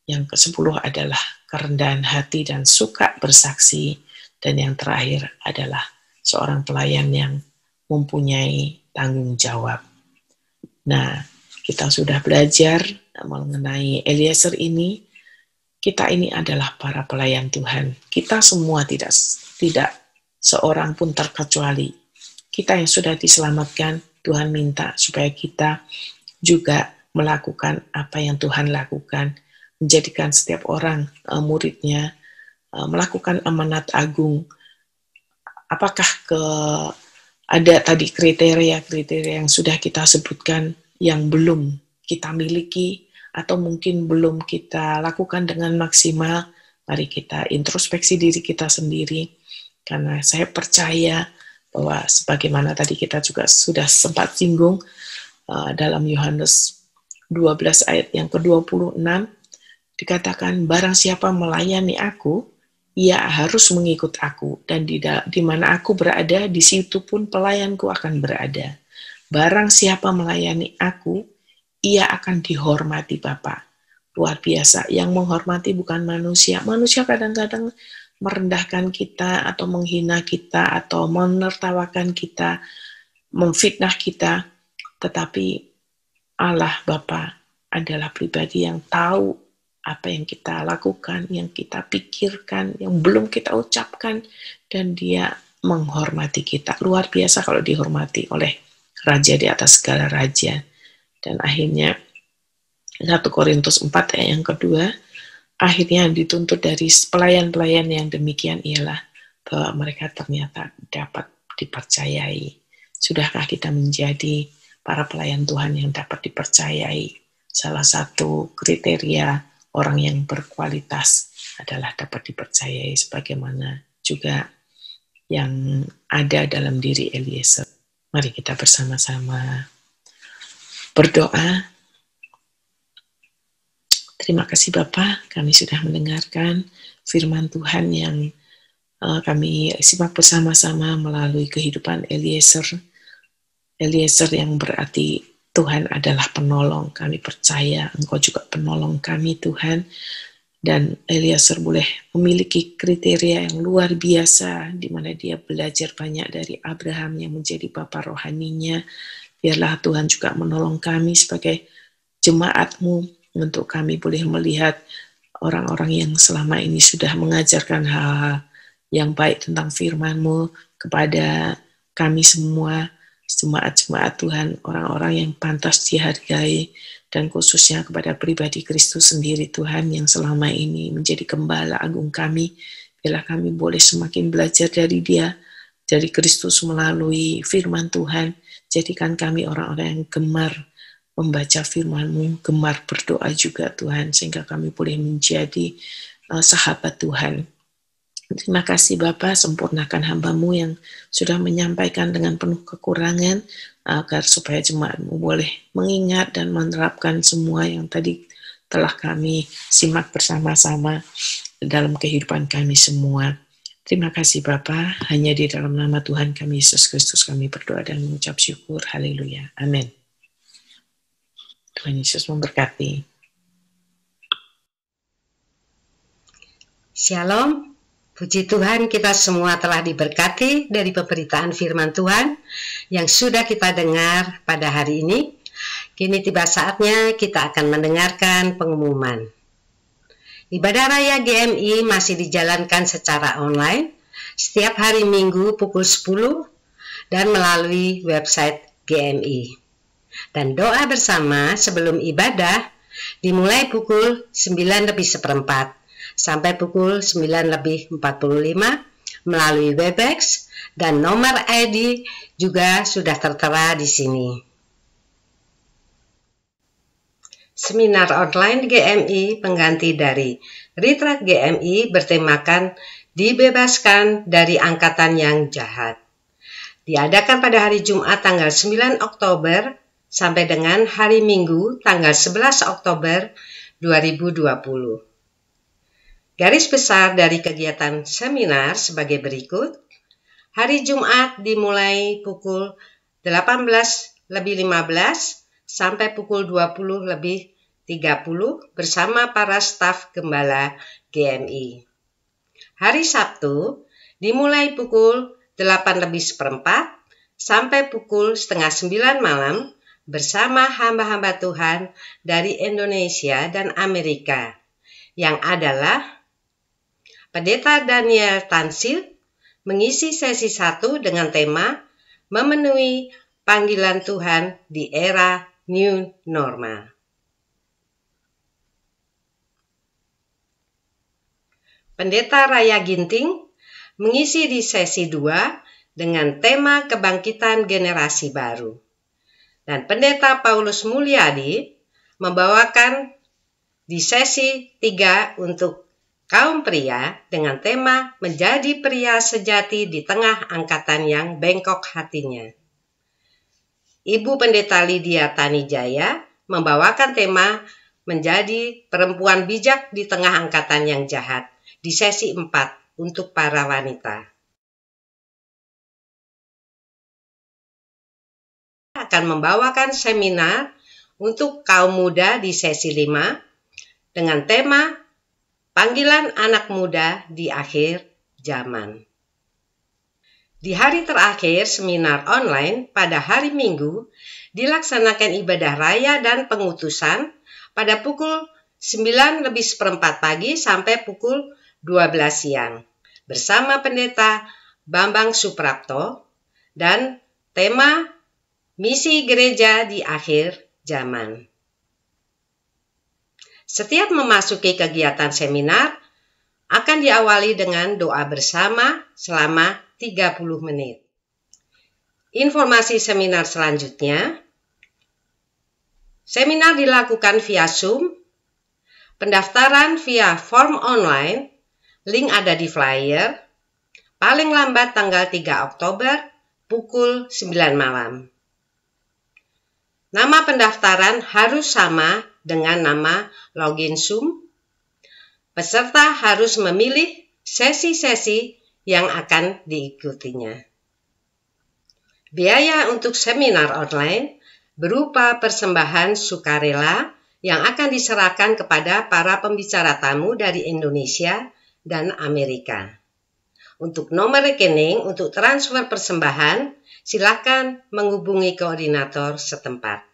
G: Yang ke-10 adalah kerendahan hati dan suka bersaksi. Dan yang terakhir adalah seorang pelayan yang mempunyai tanggung jawab. Nah, kita sudah belajar mengenai Eliezer ini. Kita ini adalah para pelayan Tuhan. Kita semua tidak seorang pun terkecuali. Kita yang sudah diselamatkan, Tuhan minta supaya kita juga melakukan apa yang Tuhan lakukan, menjadikan setiap orang muridnya, melakukan amanat agung. Apakah ada tadi kriteria-kriteria yang sudah kita sebutkan yang belum kita miliki atau mungkin belum kita lakukan dengan maksimal? Mari kita introspeksi diri kita sendiri, karena saya percaya bahwa sebagaimana tadi kita juga sudah sempat singgung dalam Yohanes 12 ayat yang ke-26, dikatakan barang siapa melayani aku, ia harus mengikut aku, dan di mana aku berada, di situ pun pelayanku akan berada. Barang siapa melayani aku, ia akan dihormati Bapa. Luar biasa, yang menghormati bukan manusia. Manusia kadang-kadang merendahkan kita, atau menghina kita, atau menertawakan kita, memfitnah kita. Tetapi Allah Bapa adalah pribadi yang tahu apa yang kita lakukan, yang kita pikirkan, yang belum kita ucapkan, dan Dia menghormati kita. Luar biasa kalau dihormati oleh Raja di atas segala raja. Dan akhirnya 1 Korintus 4 ayat yang kedua, akhirnya yang dituntut dari pelayan-pelayan yang demikian ialah bahwa mereka ternyata dapat dipercayai. Sudahkah kita menjadi para pelayan Tuhan yang dapat dipercayai? Salah satu kriteria orang yang berkualitas adalah dapat dipercayai, sebagaimana juga yang ada dalam diri Eliezer. Mari kita bersama-sama berdoa. Terima kasih Bapa, kami sudah mendengarkan firman Tuhan yang kami simak bersama-sama melalui kehidupan Eliezer. Eliezer yang berarti Tuhan adalah penolong. Kami percaya Engkau juga penolong kami Tuhan. Dan Eliezer boleh memiliki kriteria yang luar biasa, di mana dia belajar banyak dari Abraham yang menjadi bapa rohaninya. Biarlah Tuhan juga menolong kami sebagai jemaat-Mu, untuk kami boleh melihat orang-orang yang selama ini sudah mengajarkan hal-hal yang baik tentang firman-Mu kepada kami semua, jemaat-jemaat Tuhan, orang-orang yang pantas dihargai, dan khususnya kepada pribadi Kristus sendiri Tuhan yang selama ini menjadi gembala agung kami. Biarlah kami boleh semakin belajar dari Dia, dari Kristus melalui firman Tuhan. Jadikan kami orang-orang yang gemar membaca firman-Mu, gemar berdoa juga Tuhan, sehingga kami boleh menjadi sahabat Tuhan. Terima kasih Bapa, sempurnakan hamba-Mu yang sudah menyampaikan dengan penuh kekurangan, agar supaya jemaat-Mu boleh mengingat dan menerapkan semua yang tadi telah kami simak bersama-sama dalam kehidupan kami semua. Terima kasih Bapa, hanya di dalam nama Tuhan kami Yesus Kristus kami berdoa dan mengucap syukur. Haleluya. Amin. Tuhan Yesus memberkati.
H: Shalom. Puji Tuhan, kita semua telah diberkati dari pemberitaan firman Tuhan yang sudah kita dengar pada hari ini. Kini tiba saatnya kita akan mendengarkan pengumuman. Ibadah Raya GMI masih dijalankan secara online setiap hari Minggu pukul 10 dan melalui website GMI. Dan doa bersama sebelum ibadah dimulai pukul 9:15 sampai pukul 9:45 melalui Webex, dan nomor ID juga sudah tertera di sini. Seminar online GMI pengganti dari Retreat GMI bertemakan dibebaskan dari angkatan yang jahat. Diadakan pada hari Jumat tanggal 9 Oktober sampai dengan hari Minggu tanggal 11 Oktober 2020. Garis besar dari kegiatan seminar sebagai berikut. Hari Jumat dimulai pukul 18:15 sampai pukul 20:30 bersama para staf gembala GMI. Hari Sabtu dimulai pukul 8:15 sampai pukul 8:30 malam bersama hamba-hamba Tuhan dari Indonesia dan Amerika, yang adalah Pendeta Daniel Tansil mengisi sesi 1 dengan tema Memenuhi Panggilan Tuhan di Era New Normal. Pendeta Raya Ginting mengisi di sesi 2 dengan tema Kebangkitan Generasi Baru. Dan Pendeta Paulus Mulyadi membawakan di sesi 3 untuk kaum pria dengan tema menjadi pria sejati di tengah angkatan yang bengkok hatinya. Ibu Pendeta Lydia Tanijaya membawakan tema menjadi perempuan bijak di tengah angkatan yang jahat di sesi 4 untuk para wanita. Akan membawakan seminar untuk kaum muda di sesi 5 dengan tema Panggilan Anak Muda di Akhir Zaman. Di hari terakhir seminar online pada hari Minggu, dilaksanakan ibadah raya dan pengutusan pada pukul 9:04 pagi sampai pukul 12 siang bersama Pendeta Bambang Suprapto dan tema Misi Gereja di Akhir Zaman. Setiap memasuki kegiatan seminar akan diawali dengan doa bersama selama 30 menit. Informasi seminar selanjutnya, seminar dilakukan via Zoom, pendaftaran via form online, link ada di flyer, paling lambat tanggal 3 Oktober pukul 9 malam. Nama pendaftaran harus sama dengan nama login Zoom. Peserta harus memilih sesi-sesi yang akan diikutinya. Biaya untuk seminar online berupa persembahan sukarela yang akan diserahkan kepada para pembicara tamu dari Indonesia dan Amerika. Untuk nomor rekening untuk transfer persembahan, silakan menghubungi koordinator setempat.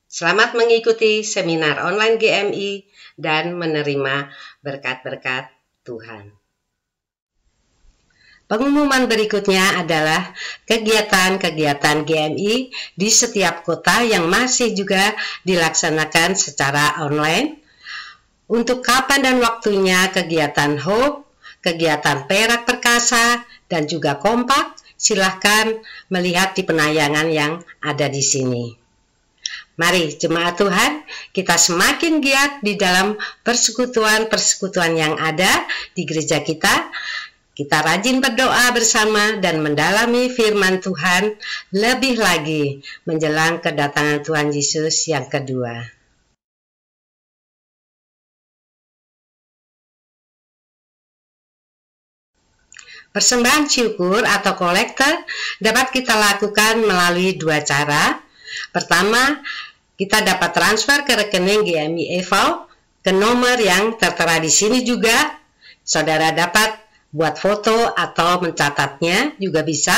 H: Selamat mengikuti seminar online GMI dan menerima berkat-berkat Tuhan. Pengumuman berikutnya adalah kegiatan-kegiatan GMI di setiap kota yang masih juga dilaksanakan secara online. Untuk kapan dan waktunya kegiatan Hope, kegiatan Perak Perkasa, dan juga Kompak, silahkan melihat di penayangan yang ada di sini. Mari jemaat Tuhan, kita semakin giat di dalam persekutuan-persekutuan yang ada di gereja kita. Kita rajin berdoa bersama dan mendalami firman Tuhan lebih lagi menjelang kedatangan Tuhan Yesus yang kedua. Persembahan syukur atau kolektor dapat kita lakukan melalui dua cara. Pertama, kita dapat transfer ke rekening GMI EVO ke nomor yang tertera di sini juga. Saudara dapat buat foto atau mencatatnya juga bisa.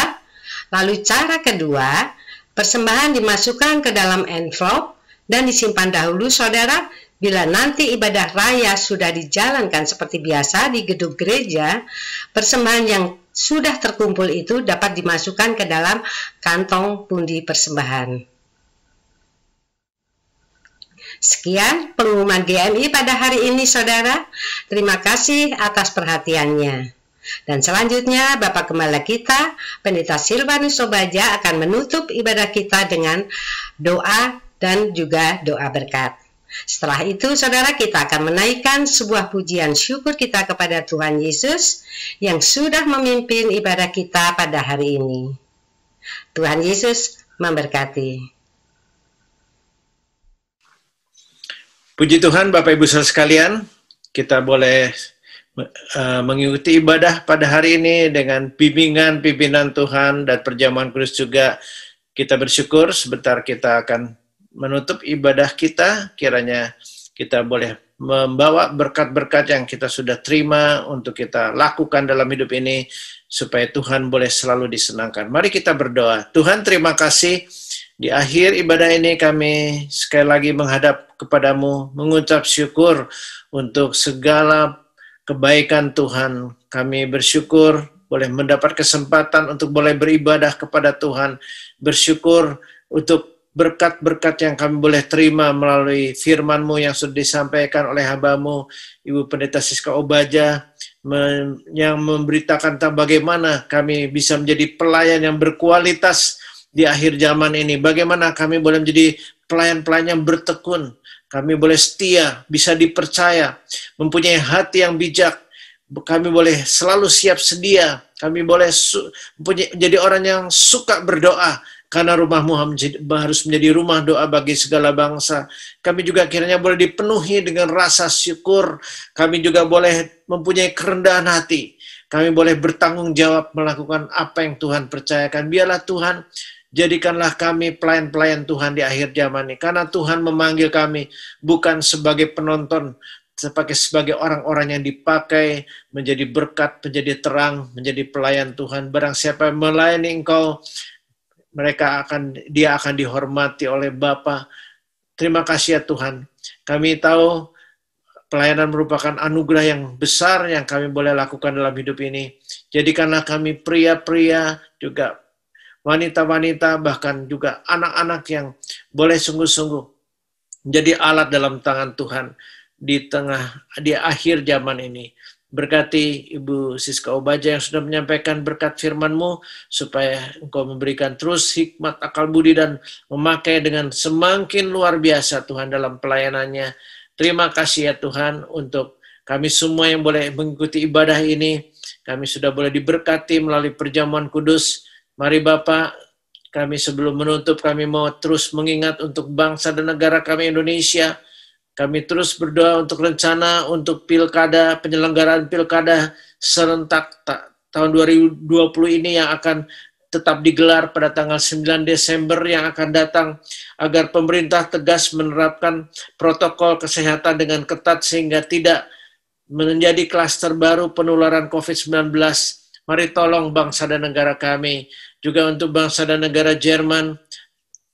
H: Lalu cara kedua, persembahan dimasukkan ke dalam envelope dan disimpan dahulu saudara. Bila nanti ibadah raya sudah dijalankan seperti biasa di gedung gereja, persembahan yang sudah terkumpul itu dapat dimasukkan ke dalam kantong pundi persembahan. Sekian pengumuman GMI pada hari ini saudara. Terima kasih atas perhatiannya. Dan selanjutnya Bapak Gembala kita, Pendeta Silvanus Sobaja akan menutup ibadah kita dengan doa dan juga doa berkat. Setelah itu saudara, kita akan menaikkan sebuah pujian syukur kita kepada Tuhan Yesus yang sudah memimpin ibadah kita pada hari ini. Tuhan Yesus memberkati.
F: Puji Tuhan Bapak Ibu Saudara sekalian, kita boleh mengikuti ibadah pada hari ini dengan bimbingan pimpinan Tuhan dan perjamuan kudus juga. Kita bersyukur sebentar kita akan menutup ibadah kita, kiranya kita boleh membawa berkat-berkat yang kita sudah terima untuk kita lakukan dalam hidup ini, supaya Tuhan boleh selalu disenangkan. Mari kita berdoa. Tuhan, terima kasih. Di akhir ibadah ini kami sekali lagi menghadap kepadamu, mengucap syukur untuk segala kebaikan Tuhan. Kami bersyukur boleh mendapat kesempatan untuk boleh beribadah kepada Tuhan. Bersyukur untuk berkat-berkat yang kami boleh terima melalui firman-Mu yang sudah disampaikan oleh hamba-Mu, Ibu Pendeta Siska Obaja, yang memberitakan tentang bagaimana kami bisa menjadi pelayan yang berkualitas di akhir zaman ini. Bagaimana kami boleh menjadi pelayan-pelayan yang bertekun. Kami boleh setia, bisa dipercaya, mempunyai hati yang bijak. Kami boleh selalu siap sedia. Kami boleh menjadi orang yang suka berdoa, karena rumahmu harus menjadi rumah doa bagi segala bangsa. Kami juga kiranya boleh dipenuhi dengan rasa syukur. Kami juga boleh mempunyai kerendahan hati. Kami boleh bertanggung jawab melakukan apa yang Tuhan percayakan. Biarlah Tuhan, jadikanlah kami pelayan-pelayan Tuhan di akhir zaman ini. Karena Tuhan memanggil kami bukan sebagai penonton, sebagai orang-orang yang dipakai menjadi berkat, menjadi terang, menjadi pelayan Tuhan. Barang siapa yang melayani Engkau, dia akan dihormati oleh Bapa. Terima kasih ya Tuhan. Kami tahu pelayanan merupakan anugerah yang besar yang kami boleh lakukan dalam hidup ini. Jadikanlah kami pria-pria, juga wanita-wanita, bahkan juga anak-anak yang boleh sungguh-sungguh menjadi alat dalam tangan Tuhan di akhir zaman ini. Berkati Ibu Siska Obaja yang sudah menyampaikan berkat firman-Mu, supaya Engkau memberikan terus hikmat, akal budi, dan memakai dengan semakin luar biasa Tuhan dalam pelayanannya. Terima kasih ya Tuhan untuk kami semua yang boleh mengikuti ibadah ini. Kami sudah boleh diberkati melalui perjamuan kudus. Mari Bapak, kami sebelum menutup, kami mau terus mengingat untuk bangsa dan negara kami Indonesia. Kami terus berdoa untuk rencana untuk pilkada, penyelenggaraan pilkada serentak tahun 2020 ini yang akan tetap digelar pada tanggal 9 Desember yang akan datang, agar pemerintah tegas menerapkan protokol kesehatan dengan ketat sehingga tidak menjadi klaster baru penularan COVID-19. Mari tolong bangsa dan negara kami, juga untuk bangsa dan negara Jerman,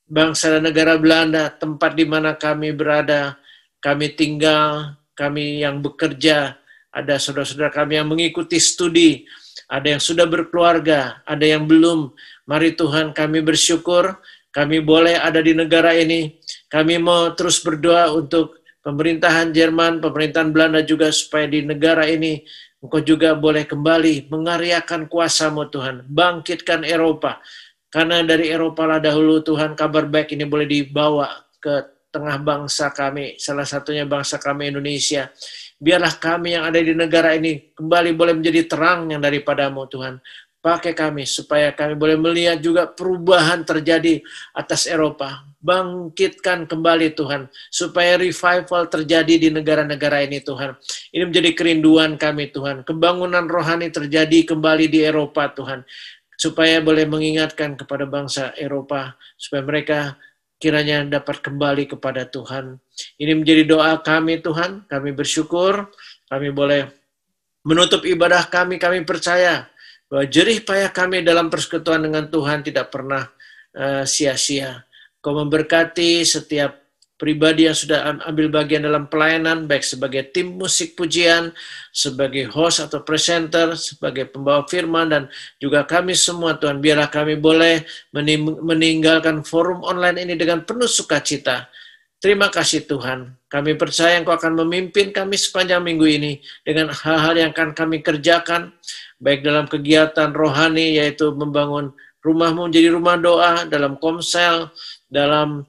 F: bangsa dan negara Belanda, tempat di mana kami berada, kami tinggal, kami yang bekerja, ada saudara-saudara kami yang mengikuti studi, ada yang sudah berkeluarga, ada yang belum. Mari Tuhan, kami bersyukur, kami boleh ada di negara ini. Kami mau terus berdoa untuk pemerintahan Jerman, pemerintahan Belanda juga, supaya di negara ini Engkau juga boleh kembali mengaryakan kuasa-Mu Tuhan. Bangkitkan Eropa, karena dari Eropa lah dahulu Tuhan kabar baik ini boleh dibawa ke tengah bangsa kami, salah satunya bangsa kami Indonesia. Biarlah kami yang ada di negara ini kembali boleh menjadi terang yang daripada-Mu Tuhan. Pakai kami supaya kami boleh melihat juga perubahan terjadi atas Eropa. Bangkitkan kembali Tuhan, supaya revival terjadi di negara-negara ini Tuhan. Ini menjadi kerinduan kami Tuhan. Kebangunan rohani terjadi kembali di Eropa Tuhan, supaya boleh mengingatkan kepada bangsa Eropa, supaya mereka kiranya dapat kembali kepada Tuhan. Ini menjadi doa kami Tuhan. Kami bersyukur, kami boleh menutup ibadah kami. Kami percaya bahwa jerih payah kami dalam persekutuan dengan Tuhan tidak pernah sia-sia. Kau memberkati setiap pribadi yang sudah ambil bagian dalam pelayanan, baik sebagai tim musik pujian, sebagai host atau presenter, sebagai pembawa firman, dan juga kami semua Tuhan. Biarlah kami boleh meninggalkan forum online ini dengan penuh sukacita. Terima kasih Tuhan. Kami percaya Engkau akan memimpin kami sepanjang minggu ini dengan hal-hal yang akan kami kerjakan, baik dalam kegiatan rohani, yaitu membangun rumah-Mu menjadi rumah doa, dalam komsel, dalam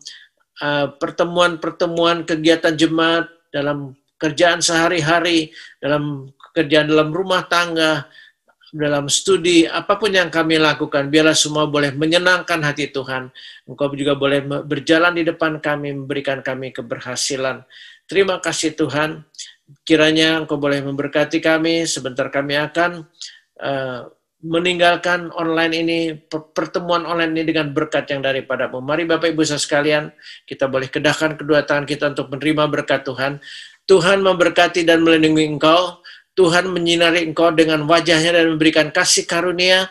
F: pertemuan-pertemuan kegiatan jemaat, dalam kerjaan sehari-hari, dalam kerjaan dalam rumah tangga, dalam studi, apapun yang kami lakukan, biarlah semua boleh menyenangkan hati Tuhan. Engkau juga boleh berjalan di depan kami, memberikan kami keberhasilan. Terima kasih Tuhan. Kiranya Engkau boleh memberkati kami. Sebentar kami akan meninggalkan online ini, pertemuan online ini dengan berkat yang daripada-Mu. Mari Bapak Ibu saudara sekalian, kita boleh kedahkan kedua tangan kita untuk menerima berkat Tuhan. Tuhan memberkati dan melindungi engkau. Tuhan menyinari engkau dengan wajahnya dan memberikan kasih karunia.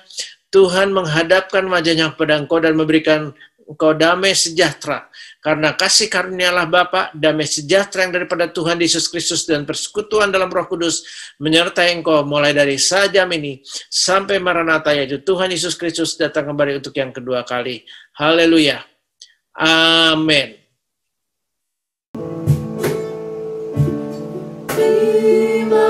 F: Tuhan menghadapkan wajahnya kepada engkau dan memberikan engkau damai sejahtera. Karena kasih karunialah Bapa, damai sejahtera yang daripada Tuhan Yesus Kristus dan persekutuan dalam Roh Kudus menyertai engkau mulai dari sajam ini sampai Maranatha, yaitu Tuhan Yesus Kristus datang kembali untuk yang kedua kali. Haleluya. Amin.
A: Terima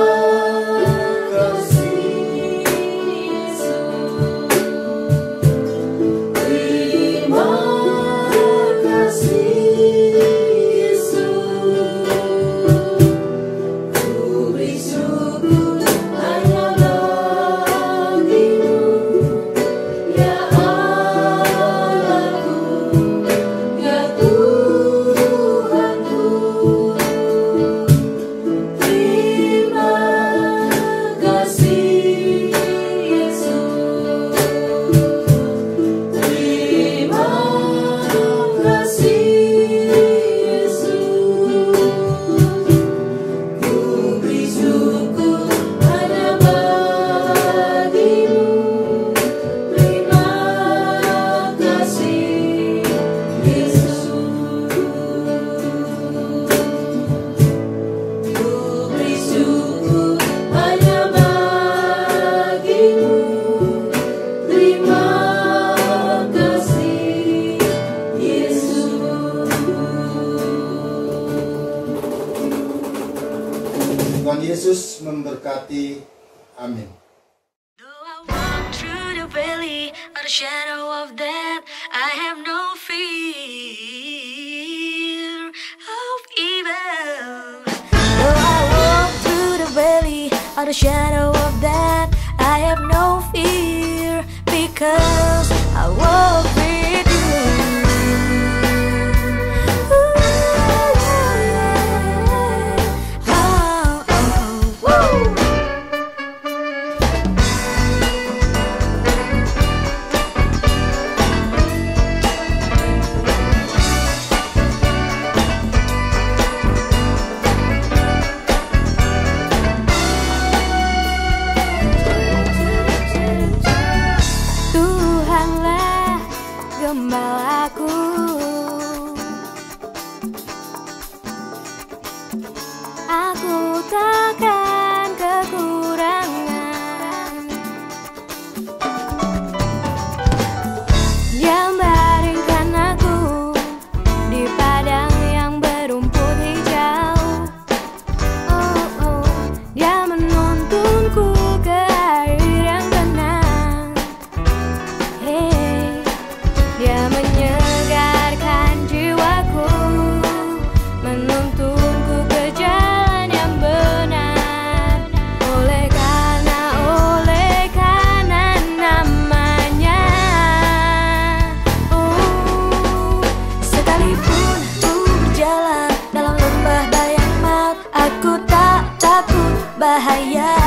A: kasih Yesus.
E: Tuhan Yesus memberkati. Amin.
I: Though I walk through the valley of the shadow of death, I have no fear of evil. Though I walk through the valley of the shadow of death, I have no fear, because I walk with you. Gembalaku, aku takkan kekurangan. Dia membaringkan aku di padang yang berumput hijau. Dia menuntunku ke air yang tenang. Dia menyegarkan jiwaku, menuntunku ke jalan yang benar. Oleh karena namanya. Sekalipun ku berjalan dalam lembah bayang maut, aku tak takut bahaya.